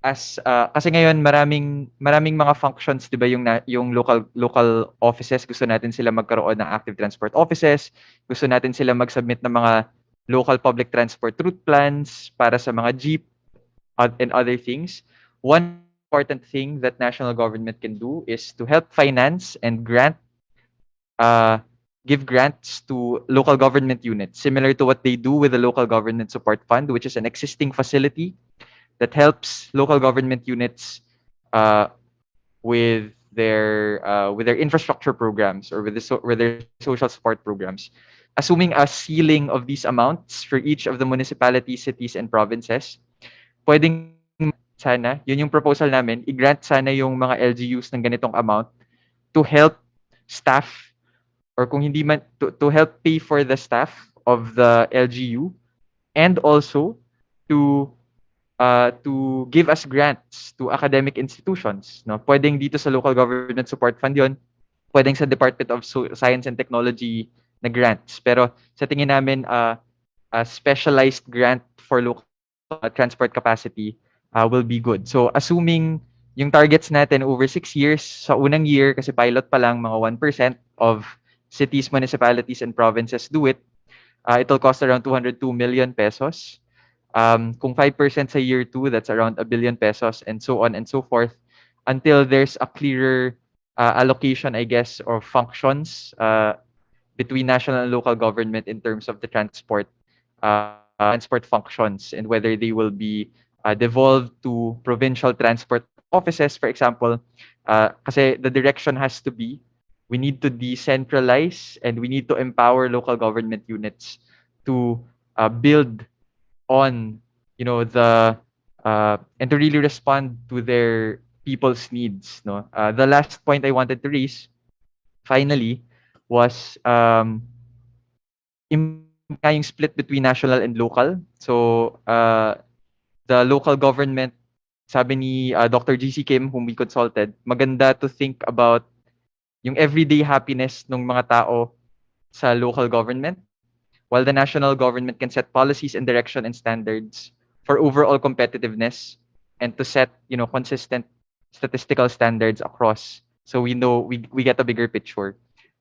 kasi ngayon maraming mga functions, 'di ba, yung local offices, gusto natin sila magkaroon ng active transport offices, gusto natin sila mag-submit ng mga local public transport route plans para sa mga jeep and other things. One important thing that national government can do is to help finance and give grants to local government units, similar to what they do with the Local Government Support Fund, which is an existing facility that helps local government units with their infrastructure programs or with their social support programs. Assuming a ceiling of these amounts for each of the municipalities, cities, and provinces, pwedeng sana, yun yung proposal namin, i-grant sana yung mga LGUs ng ganitong amount to help staff, or kung hindi man, to help pay for the staff of the LGU, and also to give us grants to academic institutions. No? Pwedeng dito sa Local Government Support Fund yun, pwedeng sa Department of Science and Technology na grants. Pero sa tingin namin, a specialized grant for local transport capacity will be good. So assuming yung targets natin over 6 years, sa unang year, kasi pilot pa lang, mga 1% of cities, municipalities, and provinces do it, it'll cost around 202 million pesos. Kung 5% sa year 2, that's around 1 billion pesos, and so on and so forth, until there's a clearer allocation, I guess, or functions between national and local government in terms of the transport functions, and whether they will be devolved to provincial transport offices, for example, kasi the direction has to be, we need to decentralize and we need to empower local government units to build on, the and to really respond to their people's needs. No, the last point I wanted to raise, finally, was yung split between national and local. So the local government, sabi ni Dr. GC Kim, whom we consulted, maganda to think about yung everyday happiness ng mga tao sa local government, while the national government can set policies and direction and standards for overall competitiveness and to set, consistent statistical standards across, so we know we get a bigger picture.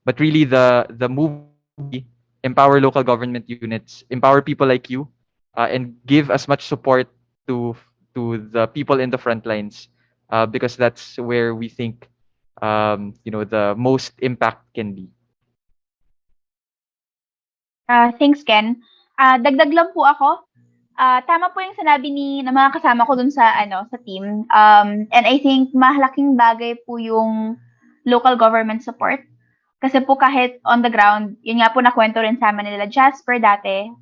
But really, the move will be empower local government units, empower people like you, and give as much support to the people in the front lines, because that's where we think the most impact can be. Thanks, Ken. Dagdag lang po ako. Tama po yung sinabi ng mga kasama ko dun sa team. And I think mahalaking bagay po yung local government support. Kasi po kahit on the ground, yun nga po nakwento rin sa amin nila Jasper dati,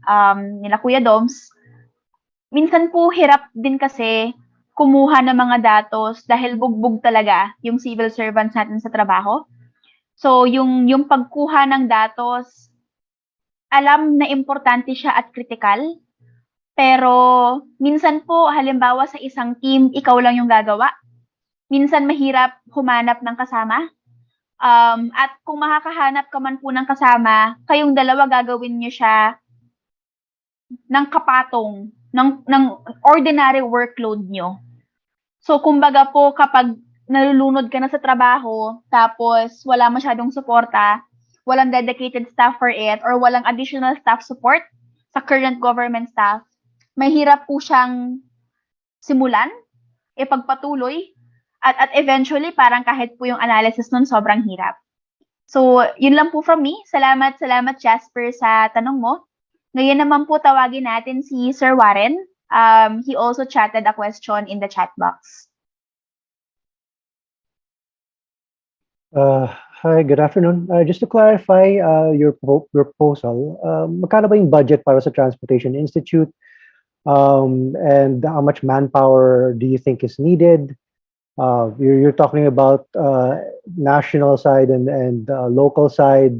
nila Kuya Doms, minsan po hirap din kasi kumuha ng mga datos dahil bugbog talaga yung civil servants natin sa trabaho. So yung pagkuha ng datos, alam na importante siya at critical. Pero minsan po, halimbawa sa isang team, ikaw lang yung gagawa. Minsan mahirap humanap ng kasama. At kung makakahanap ka man po ng kasama, kayong dalawa gagawin niyo siya ng kapatong, ng ordinary workload niyo. So kumbaga po, kapag nalulunod ka na sa trabaho, tapos wala masyadong suporta, walang dedicated staff for it, or walang additional staff support sa current government staff, mahirap po siyang simulan, ipagpatuloy, at eventually, parang kahit po yung analysis nun, sobrang hirap. So, yun lang po from me. Salamat, Jasper, sa tanong mo. Ngayon naman po tawagin natin si Sir Warren. He also chatted a question in the chat box. Hi, good afternoon. Just to clarify your proposal, magkano ba yung budget para sa Transportation Institute? And how much manpower do you think is needed? You're talking about national side and local side.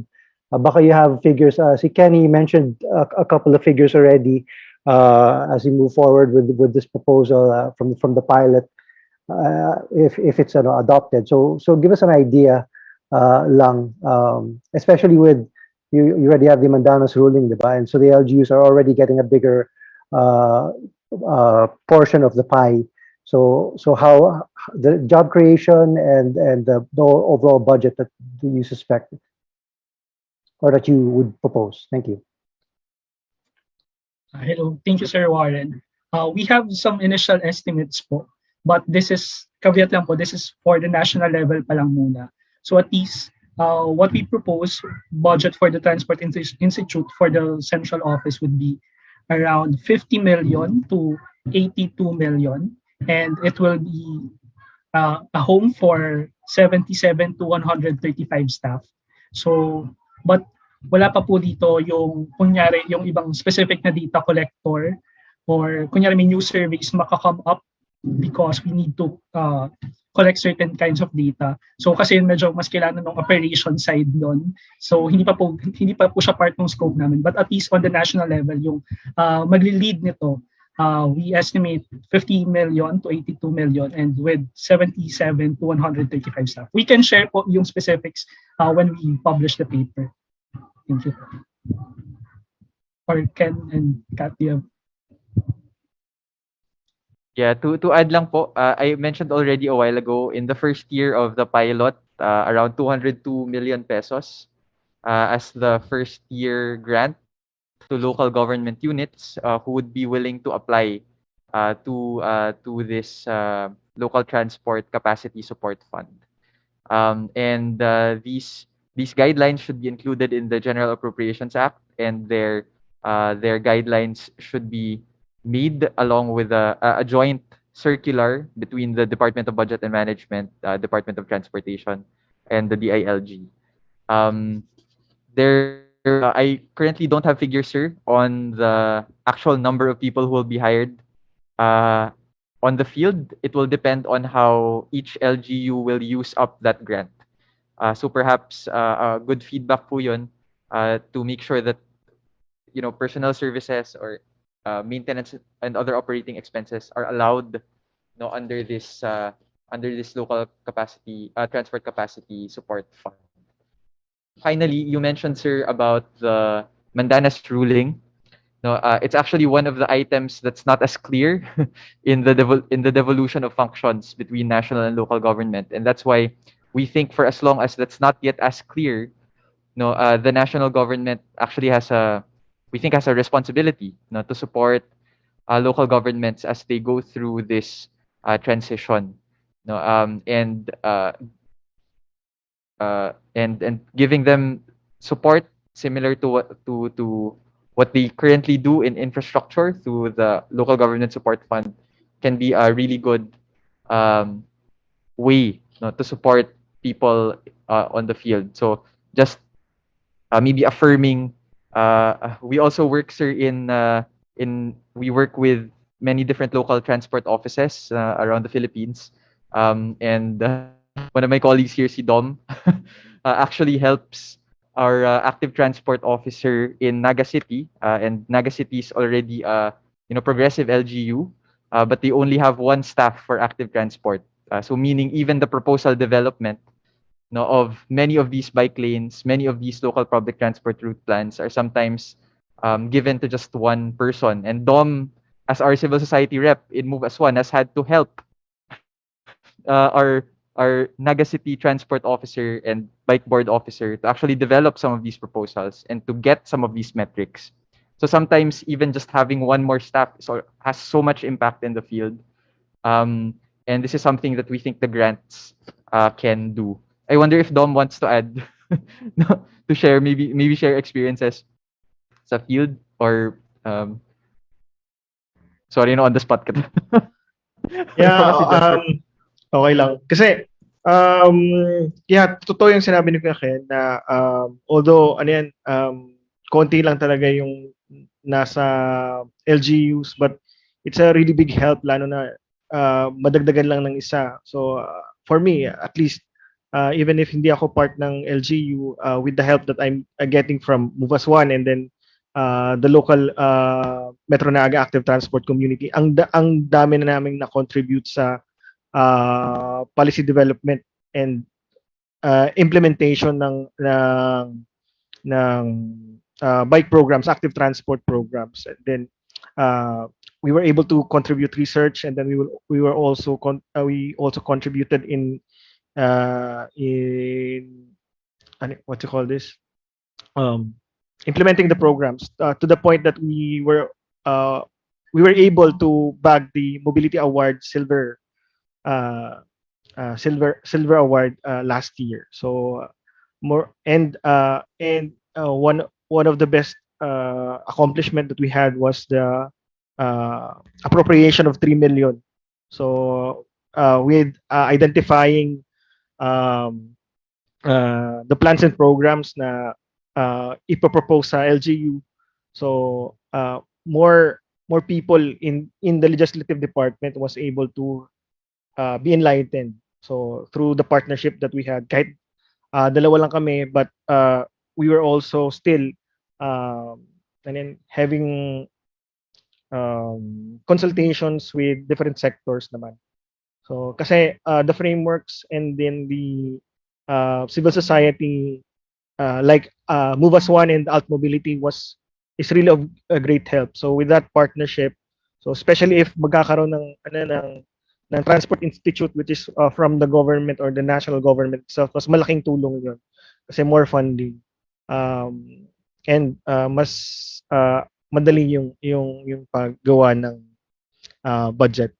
Baka you have figures. Si Kenny mentioned a couple of figures already as we move forward with this proposal from the pilot, if it's adopted. So give us an idea lang, especially with you already have the Mandanos ruling, diba? And so the LGUs are already getting a bigger portion of the pie. So how the job creation and the overall budget that you suspect or that you would propose? Thank you. Hello, thank you, Sir Warren. We have some initial estimates po, but this is caveat lang po. This is for the national level pa lang muna. So at least what we propose budget for the Transport Institute for the central office would be around 50 million to 82 million. And it will be a home for 77 to 135 staff. So, but wala pa po dito yung kunyari yung ibang specific na data collector or kunyari may new surveys maka-come up because we need to collect certain kinds of data. So kasi medyo mas kailangan ng operation side doon. So hindi pa po siya part ng scope namin. But at least on the national level yung magli-lead nito, we estimate 50 million to 82 million and with 77 to 135 staff. We can share po yung specifics when we publish the paper. Thank you. Or Ken and Kat, you have... Yeah, to add lang po, I mentioned already a while ago, in the first year of the pilot, around 202 million pesos as the first year grant to local government units who would be willing to apply to this local transport capacity support fund. And these guidelines should be included in the General Appropriations Act, and their guidelines should be made along with a joint circular between the Department of Budget and Management, Department of Transportation, and the DILG. I currently don't have figures, sir, on the actual number of people who will be hired. On the field, it will depend on how each LGU will use up that grant. So perhaps good feedback po yun to make sure that personnel services or maintenance and other operating expenses are allowed under this local capacity transport capacity support fund. Finally, you mentioned, sir, about the Mandanas ruling. No, it's actually one of the items that's not as clear in the devolution of functions between national and local government, and that's why we think for as long as that's not yet as clear, the national government actually has a responsibility, to support local governments as they go through this transition, and giving them support similar to what they currently do in infrastructure through the local government support fund can be a really good way, to support people on the field. So just maybe affirming. We also work, sir, we work with many different local transport offices around the Philippines, and one of my colleagues here, si Dom, actually helps our active transport officer in Naga City, and Naga City is already progressive LGU, but they only have one staff for active transport. So meaning even the proposal development of many of these bike lanes, many of these local public transport route plans are sometimes given to just one person. And Dom, as our civil society rep in Move as One, has had to help our Naga City transport officer and bike board officer to actually develop some of these proposals and to get some of these metrics. So sometimes even just having one more staff has so much impact in the field. And this is something that we think the grants can do. I wonder if Dom wants to add to share, maybe share experiences sa field or sorry, on the spot ka. Yeah, Baka si Jennifer. okay lang. Kasi, yeah, totoo yung sinabi ni Kuya Ken na although, konti lang talaga yung nasa LGUs, but it's a really big help, lalo na madagdagan lang ng isa. So, for me, at least, even if hindi ako part ng LGU, with the help that I'm getting from Move as One and then the local Metro Naga Active Transport community, ang dami na naming na-contribute sa policy development and implementation ng bike programs, active transport programs. And then we were able to contribute research, and then we also contributed in what you call this, implementing the programs to the point that we were able to bag the Mobility Award silver award last year. So more and one of the best accomplishment that we had was the appropriation of 3 million. So with identifying the plans and programs na ipopropose sa LGU. So more people in the legislative department was able to be enlightened. So through the partnership that we had, kahit dalawa lang kami, but we were also still having consultations with different sectors naman. So kasi the frameworks and then the civil society like Move as One and Alt Mobility is really of a great help. So with that partnership, so especially if magkakaroon ng Transport Institute, which is from the government or the national government itself, mas malaking tulong yun kasi more funding, and mas madali yung paggawa ng budget.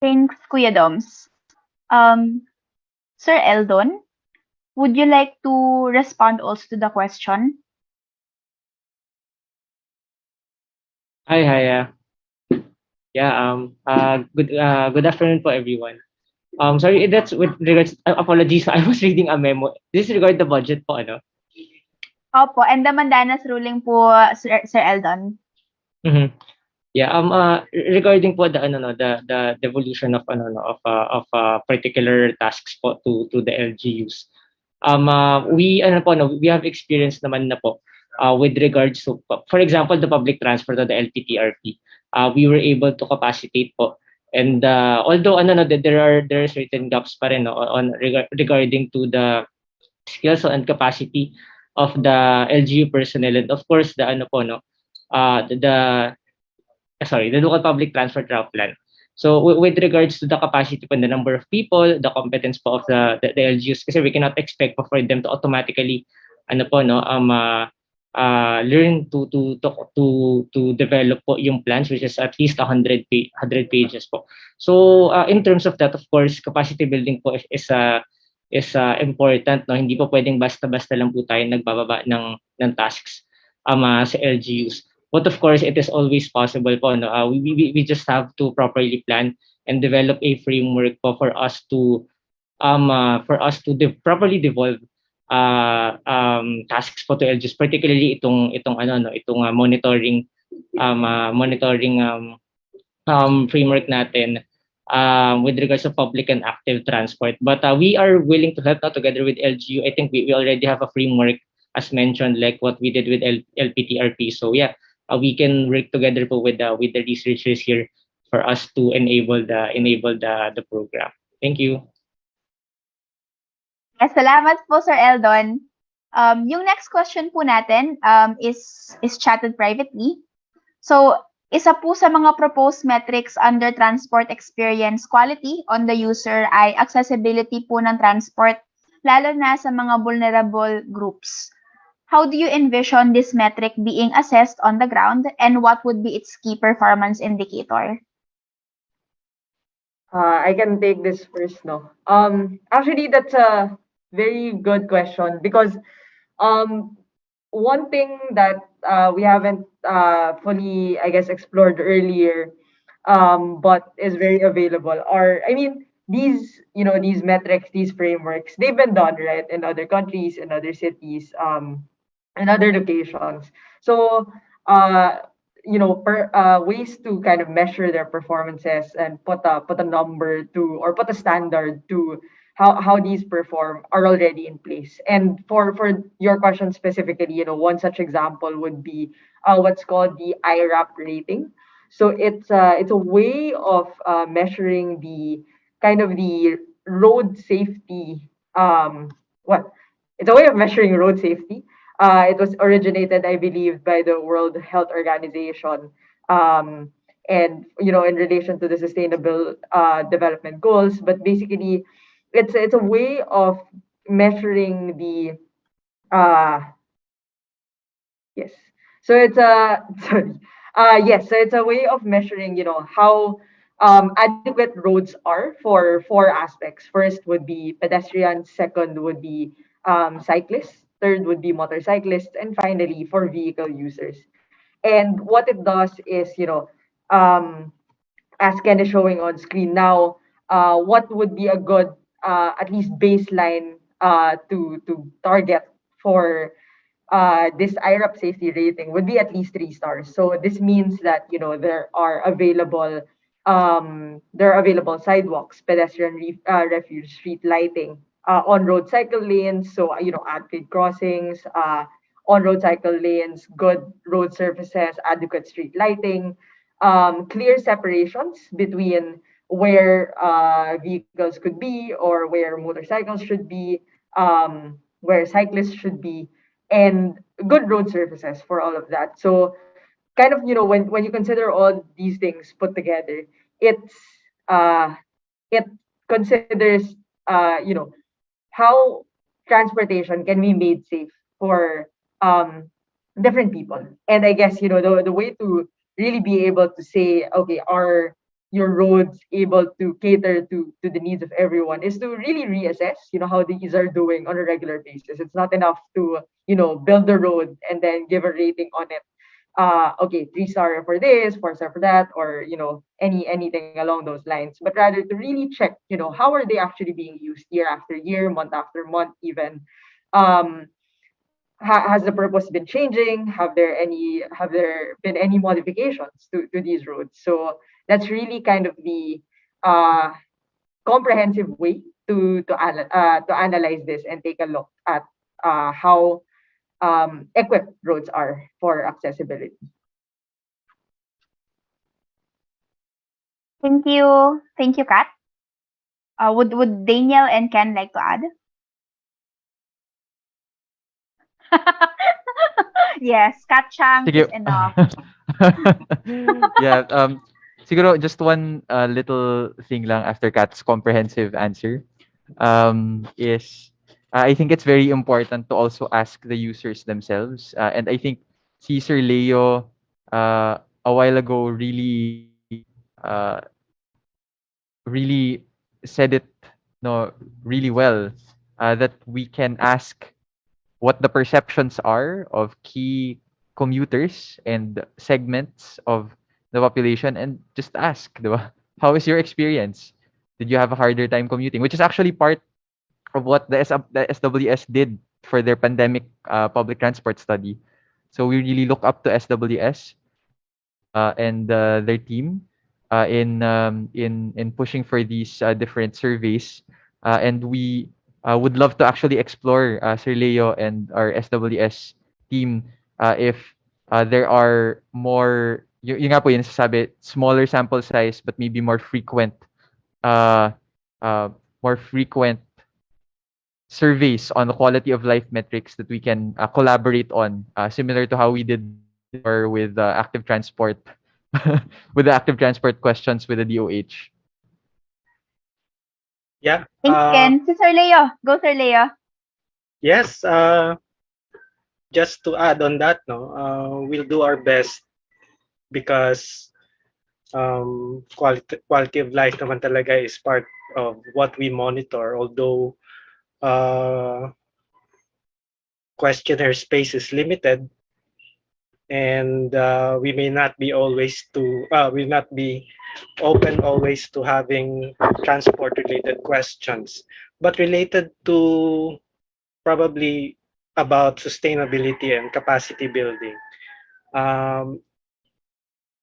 Thanks, Kuya Doms. Sir Eldon, would you like to respond also to the question? Hi. Yeah. Good afternoon po, everyone. Sorry, that's with regards. Apologies, I was reading a memo. This is regard the budget po, ano? Opo, and the Mandanas ruling po, Sir Eldon. Mhm. Yeah. Regarding po the ano no, the devolution of ano no of particular tasks po to the LGUs. We ano po no, we have experience naman na po with regards to, for example, the public transport of the LPTRP. We were able to capacitate po. And although ano no, there are certain gaps pa rin no, regarding to the skills and capacity of the LGU personnel, and of course the ano po no, the the local public transport route plan. So with regards to the capacity and the number of people, the competence po of the LGUs, kasi we cannot expect po for them to automatically ano po no learn to develop po yung plans, which is at least 100 pages po. So in terms of that, of course, capacity building po is important, no. Hindi po pwedeng basta-basta lang po tayo nagbababa ng tasks sa LGUs. But of course, it is always possible po, no. We just have to properly plan and develop a framework po for us to properly devolve tasks po to LGUs, particularly itong ano no, itong monitoring framework natin with regards to public and active transport. But we are willing to help out together with LGU. I think we already have a framework, as mentioned, like what we did with LPTRP. So yeah, we can work together po with the researchers here for us to enable the program. Thank you. Yes, salamat po, Sir Eldon. Yung next question po natin is chatted privately. So, isa po sa mga proposed metrics under transport experience quality on the user ay accessibility po ng transport, lalo na sa mga vulnerable groups. How do you envision this metric being assessed on the ground, and what would be its key performance indicator? I can take this first, no. Actually, that's a very good question because one thing that we haven't fully, I guess, explored earlier, but is very available are, I mean, these metrics, these frameworks, they've been done, right, in other countries, in other cities, and other locations. So, ways to kind of measure their performances and put a number to, or put a standard to how these perform are already in place. And for your question specifically, one such example would be what's called the IRAP rating. So it's a way of measuring the kind of the road safety. What It's a way of measuring road safety. It was originated, I believe, by the World Health Organization, and in relation to the Sustainable Development Goals. But basically, it's a way of measuring the yes. So it's a sorry. Yes, so it's a way of measuring, how adequate roads are for four aspects. First would be pedestrians, second would be cyclists, third would be motorcyclists, and finally for vehicle users. And what it does is, um, as Ken is showing on screen now, what would be a good at least baseline to target for this IRAP safety rating would be at least 3 stars. So this means that there are available sidewalks, pedestrian refuge, street lighting, on-road cycle lanes. So at-grade crossings, on-road cycle lanes, good road surfaces, adequate street lighting, clear separations between where vehicles could be or where motorcycles should be, where cyclists should be, and good road surfaces for all of that. So kind of, when you consider all these things put together, it's it considers how transportation can be made safe for different people. And I guess, the way to really be able to say, okay, are your roads able to cater to the needs of everyone, is to really reassess, how these are doing on a regular basis. It's not enough to, build the road and then give a rating on it. okay, 3-star for this, 4-star for that, or anything along those lines, but rather to really check, how are they actually being used year after year, month after month, even. Um, has the purpose been changing? Have there been any modifications to these roads? So that's really kind of the uh, comprehensive way to analyze this and take a look at how equipped roads are for accessibility. Thank you, Kat. Would Daniel and Ken like to add? Yes, Kat Chang Sige. is enough. Yeah, siguro just one little thing lang after Kat's comprehensive answer is I think it's very important to also ask the users themselves. And I think Caesar Leo a while ago uh, really said it no really well, that we can ask what the perceptions are of key commuters and segments of the population, and just ask, di ba? How is your experience? Did you have a harder time commuting? Which is actually part of what the SWS did for their pandemic public transport study. So we really look up to SWS and their team in pushing for these different surveys, and we would love to actually explore, Sir Leo and our SWS team, if there are more yung nga po yun sasabi, smaller sample size but maybe uh, uh, more frequent surveys on the quality of life metrics that we can collaborate on, similar to how we did or with active transport, with the active transport questions with the DOH. Yeah. Thanks, Ken. Si Sir Leo. Go, Sir Leo. Yes. Just to add on that, no, we'll do our best because quality of life naman talaga is part of what we monitor. Although questionnaire space is limited, and we may not be open always to having transport related questions, but related to probably about sustainability and capacity building. um,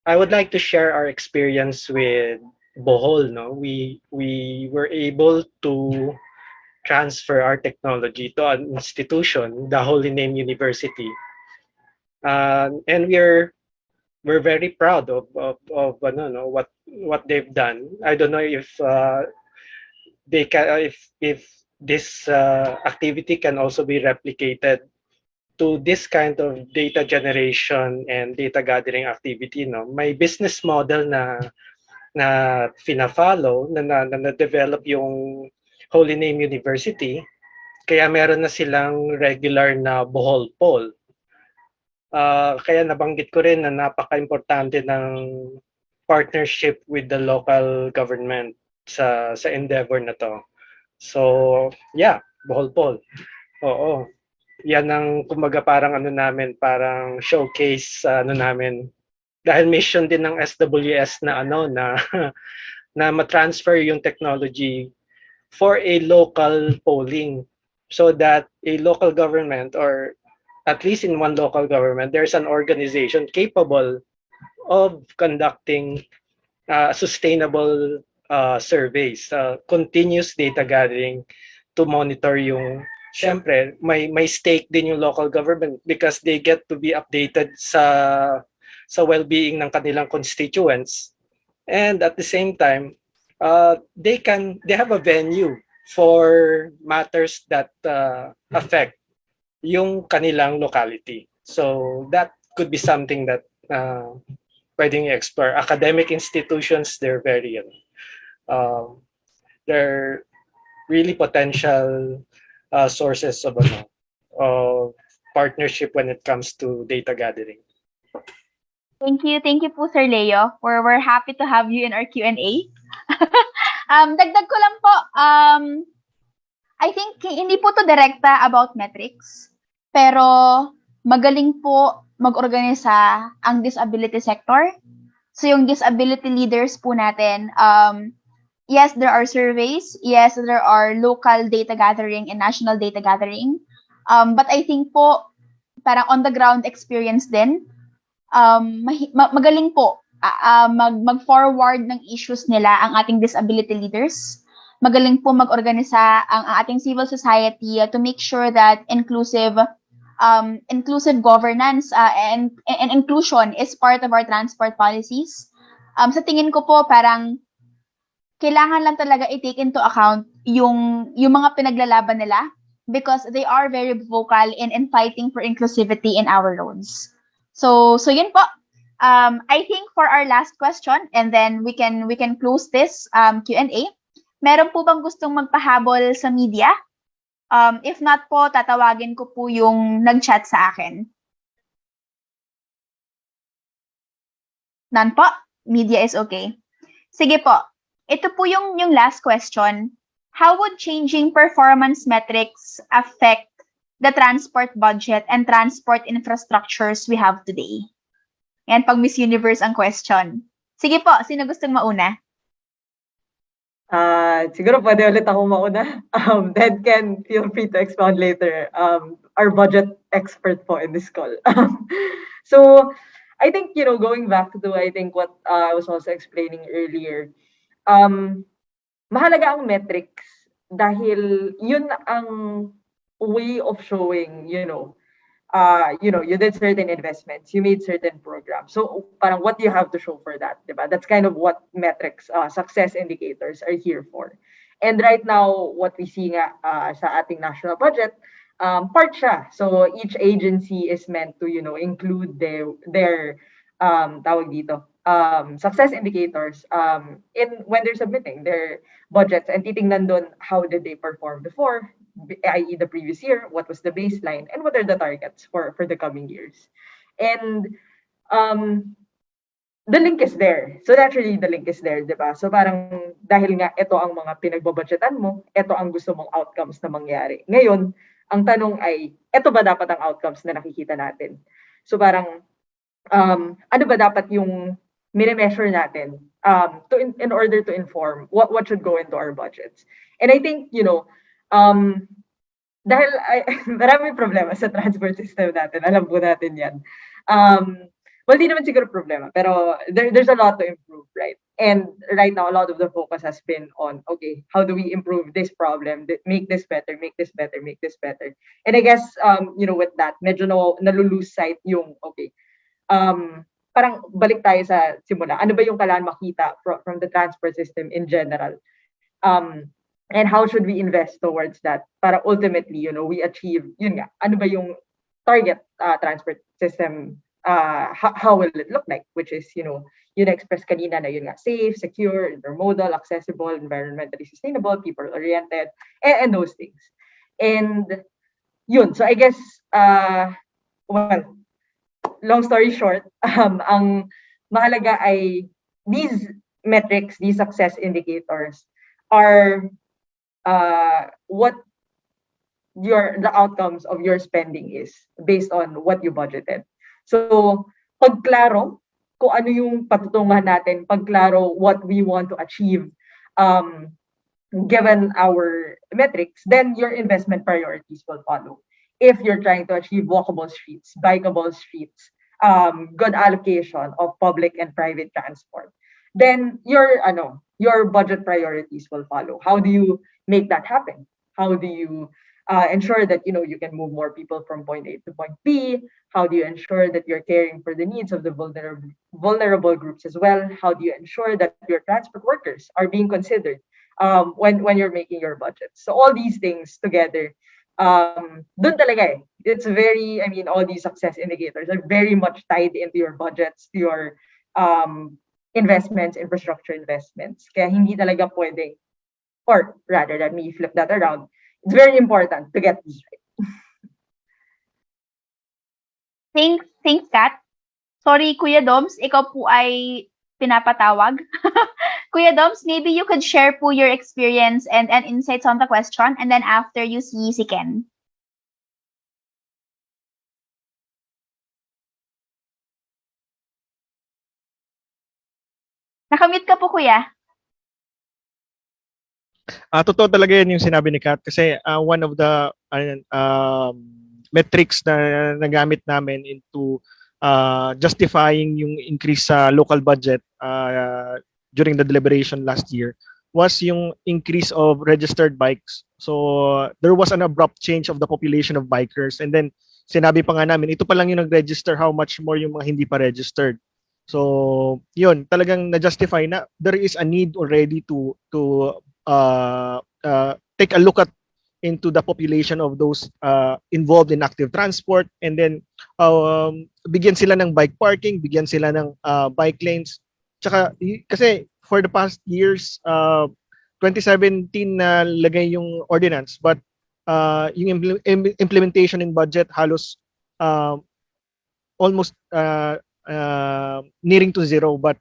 I would like to share our experience with Bohol. No, we were able to transfer our technology to an institution, the Holy Name University, and we're very proud of ano, no, what they've done. I don't know if they can if this activity can also be replicated to this kind of data generation and data gathering activity. No, may business model na fina-follow na develop yung Holy Name University, kaya meron na silang regular na Bohol Poll. Kaya nabanggit ko rin na napaka-importante ng partnership with the local government sa endeavor na to. So, yeah, Bohol Poll. Oo. Yan ang kumbaga parang ano namin, parang showcase ano namin. Dahil mission din ng SWS na ano na na ma-transfer yung technology for a local polling, so that a local government, or at least in one local government, there's an organization capable of conducting sustainable surveys, continuous data gathering to monitor yung, syempre, may stake din yung local government because they get to be updated sa well-being ng kanilang constituents, and at the same time they have a venue for matters that affect yung kanilang locality. So that could be something that pwedeng i-explore. Academic institutions, they're really potential sources of partnership when it comes to data gathering. Thank you po, Sir Leo. We're happy to have you in our Q&A. Dagdag ko lang po, I think hindi po to direkta about metrics, pero magaling po mag-organisa ang disability sector. So yung disability leaders po natin, yes, there are surveys. Yes, there are local data gathering and national data gathering. But I think po, parang on the ground experience din, magaling po mag-forward ng issues nila ang ating disability leaders. Magaling po mag-organisa ang ating civil society to make sure that inclusive governance and inclusion is part of our transport policies. Sa tingin ko po, parang kailangan lang talaga i-take into account yung mga pinaglalaban nila because they are very vocal in fighting for inclusivity in our roads. So yun po. I think for our last question, and then we can close this Q&A. Meron po bang gustong magpahabol sa media? If not po, tatawagin ko po yung nag-chat sa akin. None po? Media is okay. Sige po. Ito po yung last question. How would changing performance metrics affect the transport budget and transport infrastructures we have today? Yan, pag Miss Universe ang question. Sige po, sino gustong mauna? Siguro pwede ulit ako mauna. Then Ken, feel free to expound later. Our budget expert po in this call. So, I think, going back to, I think what I was also explaining earlier, mahalaga ang metrics dahil yun ang way of showing, you did certain investments, you made certain programs. So parang what do you have to show for that, diba? That's kind of what metrics, success indicators are here for. And right now, what we see nga sa ating national budget, part siya. So each agency is meant to, include their tawag dito, success indicators when they're submitting their budgets and titingnan doon how did they perform before, i.e. the previous year, what was the baseline, and what are the targets for the coming years. And the link is there. So naturally, the link is there, diba? So parang dahil nga ito ang mga pinagbabudgetan mo, ito ang gusto mong outcomes na mangyari. Ngayon, ang tanong ay, ito ba dapat ang outcomes na nakikita natin? So parang, ano ba dapat yung mini-measure natin in order to inform what should go into our budgets? And I think, dahil maraming problema sa transport system natin, alam po natin yan. Well, di naman siguro problema, pero there's a lot to improve, right? And right now, a lot of the focus has been on, okay, how do we improve this problem, make this better, make this better, make this better. And I guess, with that, medyo nalulose sight yung, okay, parang balik tayo sa simula. Ano ba yung kailangan makita from the transport system in general? And how should we invest towards that para ultimately, we achieve, yun nga, ano ba yung target transport system, how will it look like? Which is, yun express kanina na yun nga, safe, secure, intermodal, accessible, environmentally sustainable, people-oriented, and those things. And yun, so I guess, well, long story short, ang mahalaga ay these metrics, these success indicators are what the outcomes of your spending is based on what you budgeted. So, pag klaro kung ano yung patutunguhan natin, pag klaro what we want to achieve given our metrics, then your investment priorities will follow. If you're trying to achieve walkable streets, bikeable streets, good allocation of public and private transport, then your budget priorities will follow. How do you make that happen? How do you ensure that you can move more people from point A to point B? How do you ensure that you're caring for the needs of the vulnerable groups as well? How do you ensure that your transport workers are being considered when you're making your budget? So all these things together, dun talaga it's very, all these success indicators are very much tied into your budgets, to your investments, infrastructure investments. Kaya hindi talaga pwedeng, or rather, let me flip that around. It's very important to get this right. Thanks, Kat. Sorry, Kuya Doms, ikaw po ay pinapatawag. Kuya Doms, maybe you could share po your experience and insights on the question, and then after you see si Ken. Nakamute ka po, kuya. Totoo talaga yan yung sinabi ni Kat kasi one of the metrics na nagamit namin into justifying yung increase sa local budget during the deliberation last year was yung increase of registered bikes. So there was an abrupt change of the population of bikers, and then sinabi pa nga namin ito pa lang yung nag-register, how much more yung mga hindi pa registered. So yun, talagang na-justify na there is a need already to take a look at into the population of those involved in active transport, and then bigyan sila ng bike parking, bigyan sila ng bike lanes. Tsaka kasi for the past years 2017 na lagay yung ordinance, but yung implementation in budget halos almost nearing to zero, but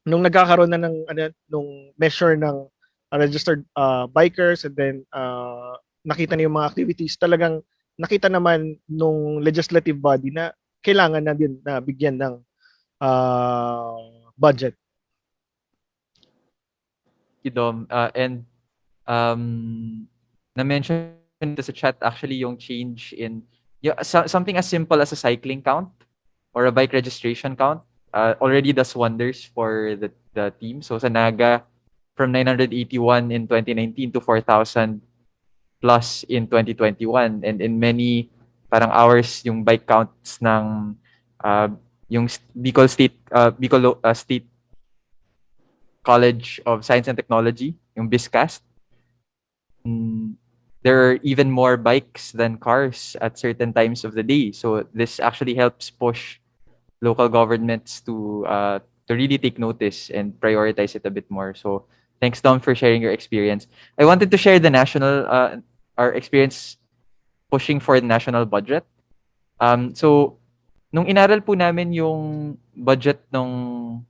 nung nagkakaroon na ng nung measure ng registered bikers, and then nakita na yung mga activities, talagang nakita naman nung legislative body na kailangan na din na bigyan ng budget. Dom, and na-mention sa chat actually yung change in something as simple as a cycling count or a bike registration count already does wonders for the team. So sa Naga, from 981 in 2019 to 4,000 plus in 2021, and in many parang hours yung bike counts ng yung Bicol State State College of Science and Technology, yung BISCAST. There are even more bikes than cars at certain times of the day. So this actually helps push local governments to really take notice and prioritize it a bit more. So thanks, Dom, for sharing your experience. I wanted to share the national our experience pushing for the national budget. So nung inaral po namin yung budget ng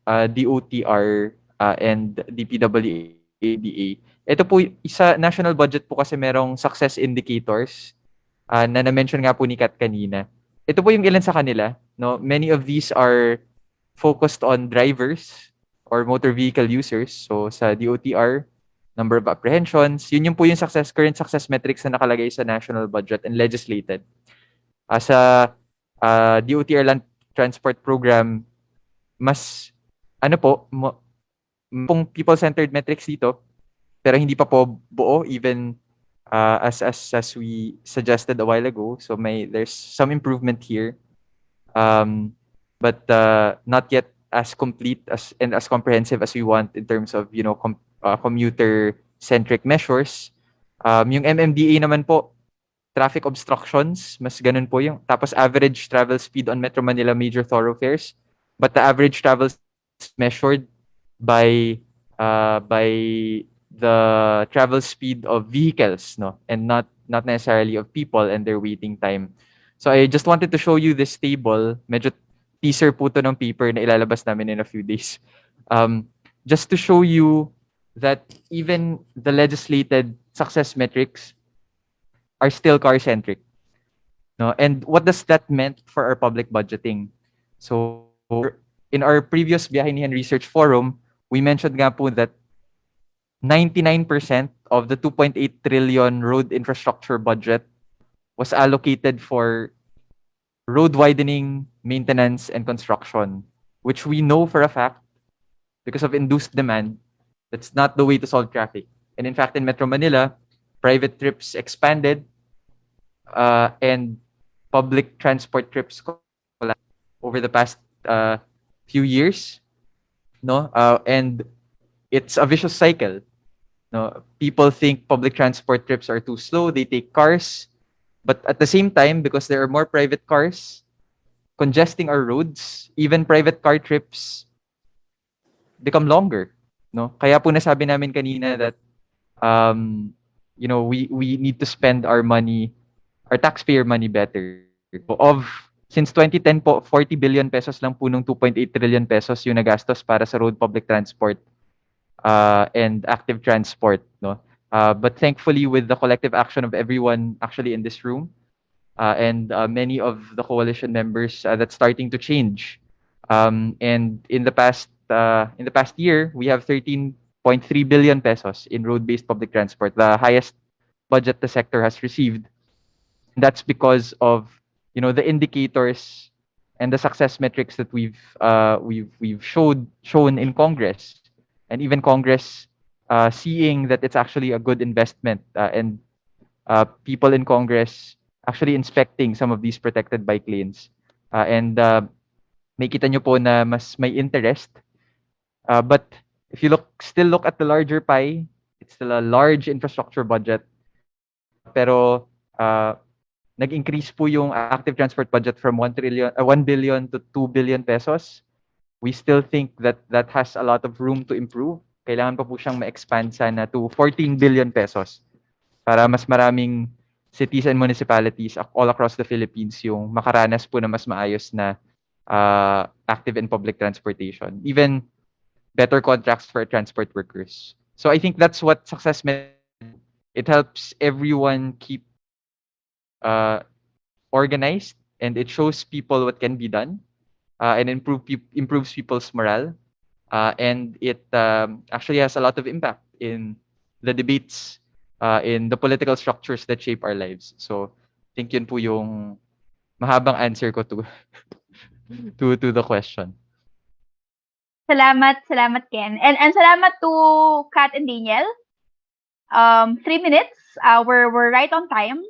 DOTR and DPWADA, ito po isa national budget po kasi merong success indicators na na-mention nga po ni Kat kanina. Ito po yung ilan sa kanila, no? Many of these are focused on drivers or motor vehicle users. So sa DOTR, number of apprehensions, yun yung po yung current success metrics na nakalagay sa national budget and legislated. Sa DOTR Land Transport Program, mas pong people-centered metrics dito, pero hindi pa po buo even as we suggested a while ago. So there's some improvement here, but not yet as complete and as comprehensive as we want in terms of commuter-centric measures. Yung MMDA naman po, traffic obstructions, mas ganun po yung tapos average travel speed on Metro Manila major thoroughfares, but the average travel measured by the travel speed of vehicles, no, and not necessarily of people and their waiting time. So I just wanted to show you this table. Medyo teaser po to ng paper na ilalabas namin in a few days. Just to show you that even the legislated success metrics are still car-centric. No? And what does that meant for our public budgeting? So in our previous Biyahinihan Research Forum, we mentioned nga po that 99% of the 2.8 trillion road infrastructure budget was allocated for road widening, maintenance, and construction, which we know for a fact, because of induced demand, that's not the way to solve traffic. And in fact, in Metro Manila, private trips expanded and public transport trips over the past few years, no, and it's a vicious cycle. No, people think public transport trips are too slow; they take cars, but at the same time, because there are more private cars congesting our roads, even private car trips become longer. No, kaya po nasabi namin kanina that we need to spend our money, our taxpayer money better. Since 2010 po, 40 billion pesos lang po nung 2.8 trillion pesos yung nagastos para sa road public transport and active transport, no. But thankfully, with the collective action of everyone actually in this room and many of the coalition members, that's starting to change. And in the past year, we have 13.3 billion pesos in road-based public transport, the highest budget the sector has received. That's because of the indicators and the success metrics that we've shown in Congress, and even Congress seeing that it's actually a good investment, and people in Congress actually inspecting some of these protected bike lanes, and makita nyo po na mas may interest. But if you still look at the larger pie, it's still a large infrastructure budget. Pero nag-increase po yung active transport budget from 1 billion to 2 billion pesos. We still think that that has a lot of room to improve. Kailangan pa po siyang ma-expand sana to 14 billion pesos para mas maraming cities and municipalities all across the Philippines yung makaranas po na mas maayos na active and public transportation. Even better contracts for transport workers. So I think that's what success meant. It helps everyone keep organized, and it shows people what can be done, and improves people's morale, and it actually has a lot of impact in the debates, in the political structures that shape our lives. So I think yun po yung mahabang answer ko to to the question. Salamat, Ken. And salamat to Kat and Daniel. 3 minutes. We're right on time.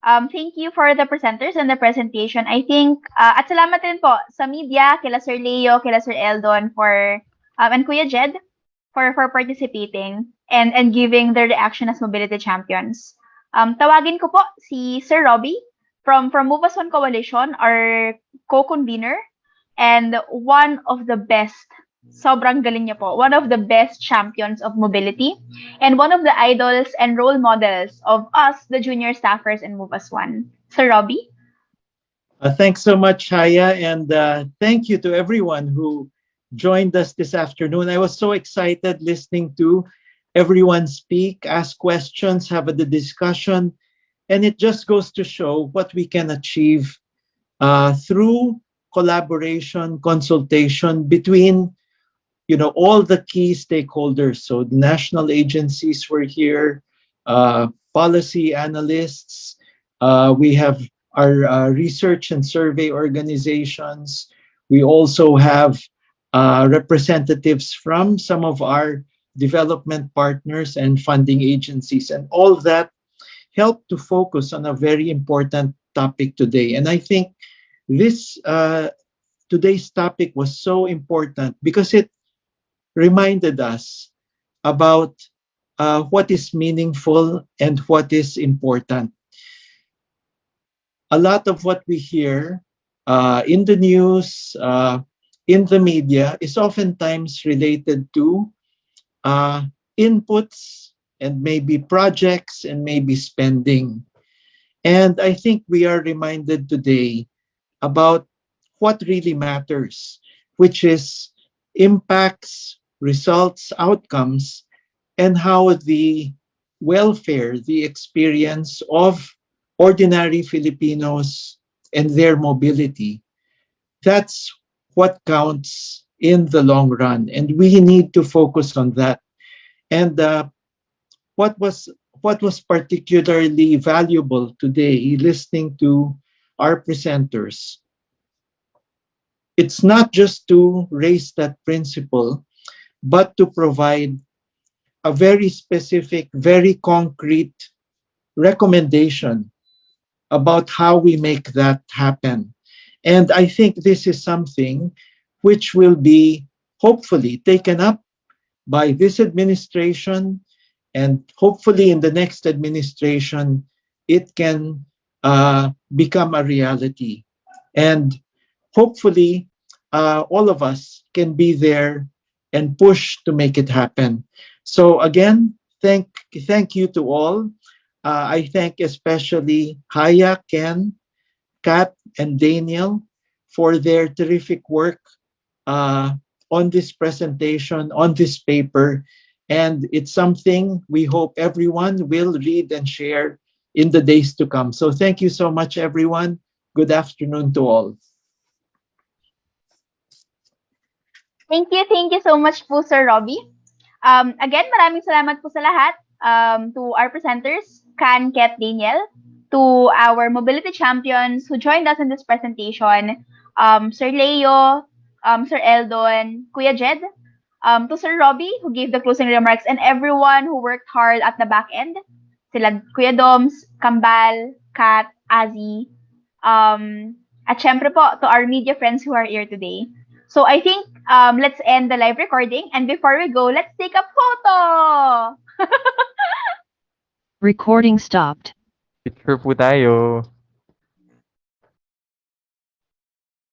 Thank you for the presenters and the presentation. I think, at salamat din po sa media, kila Sir Leo, kila Sir Eldon and Kuya Jed for participating and giving their reaction as mobility champions. Tawagin ko po si Sir Robbie from Move Us One Coalition, our co-convener, and one of the best, sobrang galing niya po, one of the best champions of mobility, and one of the idols and role models of us, the junior staffers in Move Us One. Sir Robbie? Thanks so much, Haya, and thank you to everyone who joined us this afternoon. I was so excited listening to everyone speak, ask questions, have a discussion, and it just goes to show what we can achieve through collaboration, consultation between all the key stakeholders. So the national agencies were here, policy analysts, we have our research and survey organizations. We also have representatives from some of our development partners and funding agencies. And all of that helped to focus on a very important topic today. And I think this today's topic was so important because it reminded us about what is meaningful and what is important. A lot of what we hear in the news, in the media, is oftentimes related to inputs and maybe projects and maybe spending. And I think we are reminded today about what really matters, which is impacts, results, outcomes, and how the welfare, the experience of ordinary Filipinos and their mobility, that's what counts in the long run. And we need to focus on that. And what was particularly valuable today, listening to our presenters, it's not just to raise that principle, but to provide a very specific, very concrete recommendation about how we make that happen. And I think this is something which will be hopefully taken up by this administration, and hopefully in the next administration, it can become a reality. And hopefully, all of us can be there and push to make it happen. So again, thank you to all. I thank especially Haya, Ken, Kat, and Daniel for their terrific work on this presentation, on this paper. And it's something we hope everyone will read and share in the days to come. So thank you so much, everyone. Good afternoon to all. Thank you so much po, Sir Robbie. Again, maraming salamat po sa lahat. To our presenters, Can, Ket, Daniel, to our mobility champions who joined us in this presentation, Sir Leo, Sir Eldon, Kuya Jed, to Sir Robbie, who gave the closing remarks, and everyone who worked hard at the back end, sila Kuya Doms, Kambal, Kat, Azzy, at syempre po, to our media friends who are here today. So I think let's end the live recording, and before we go, let's take a photo! Recording stopped. Picture po tayo.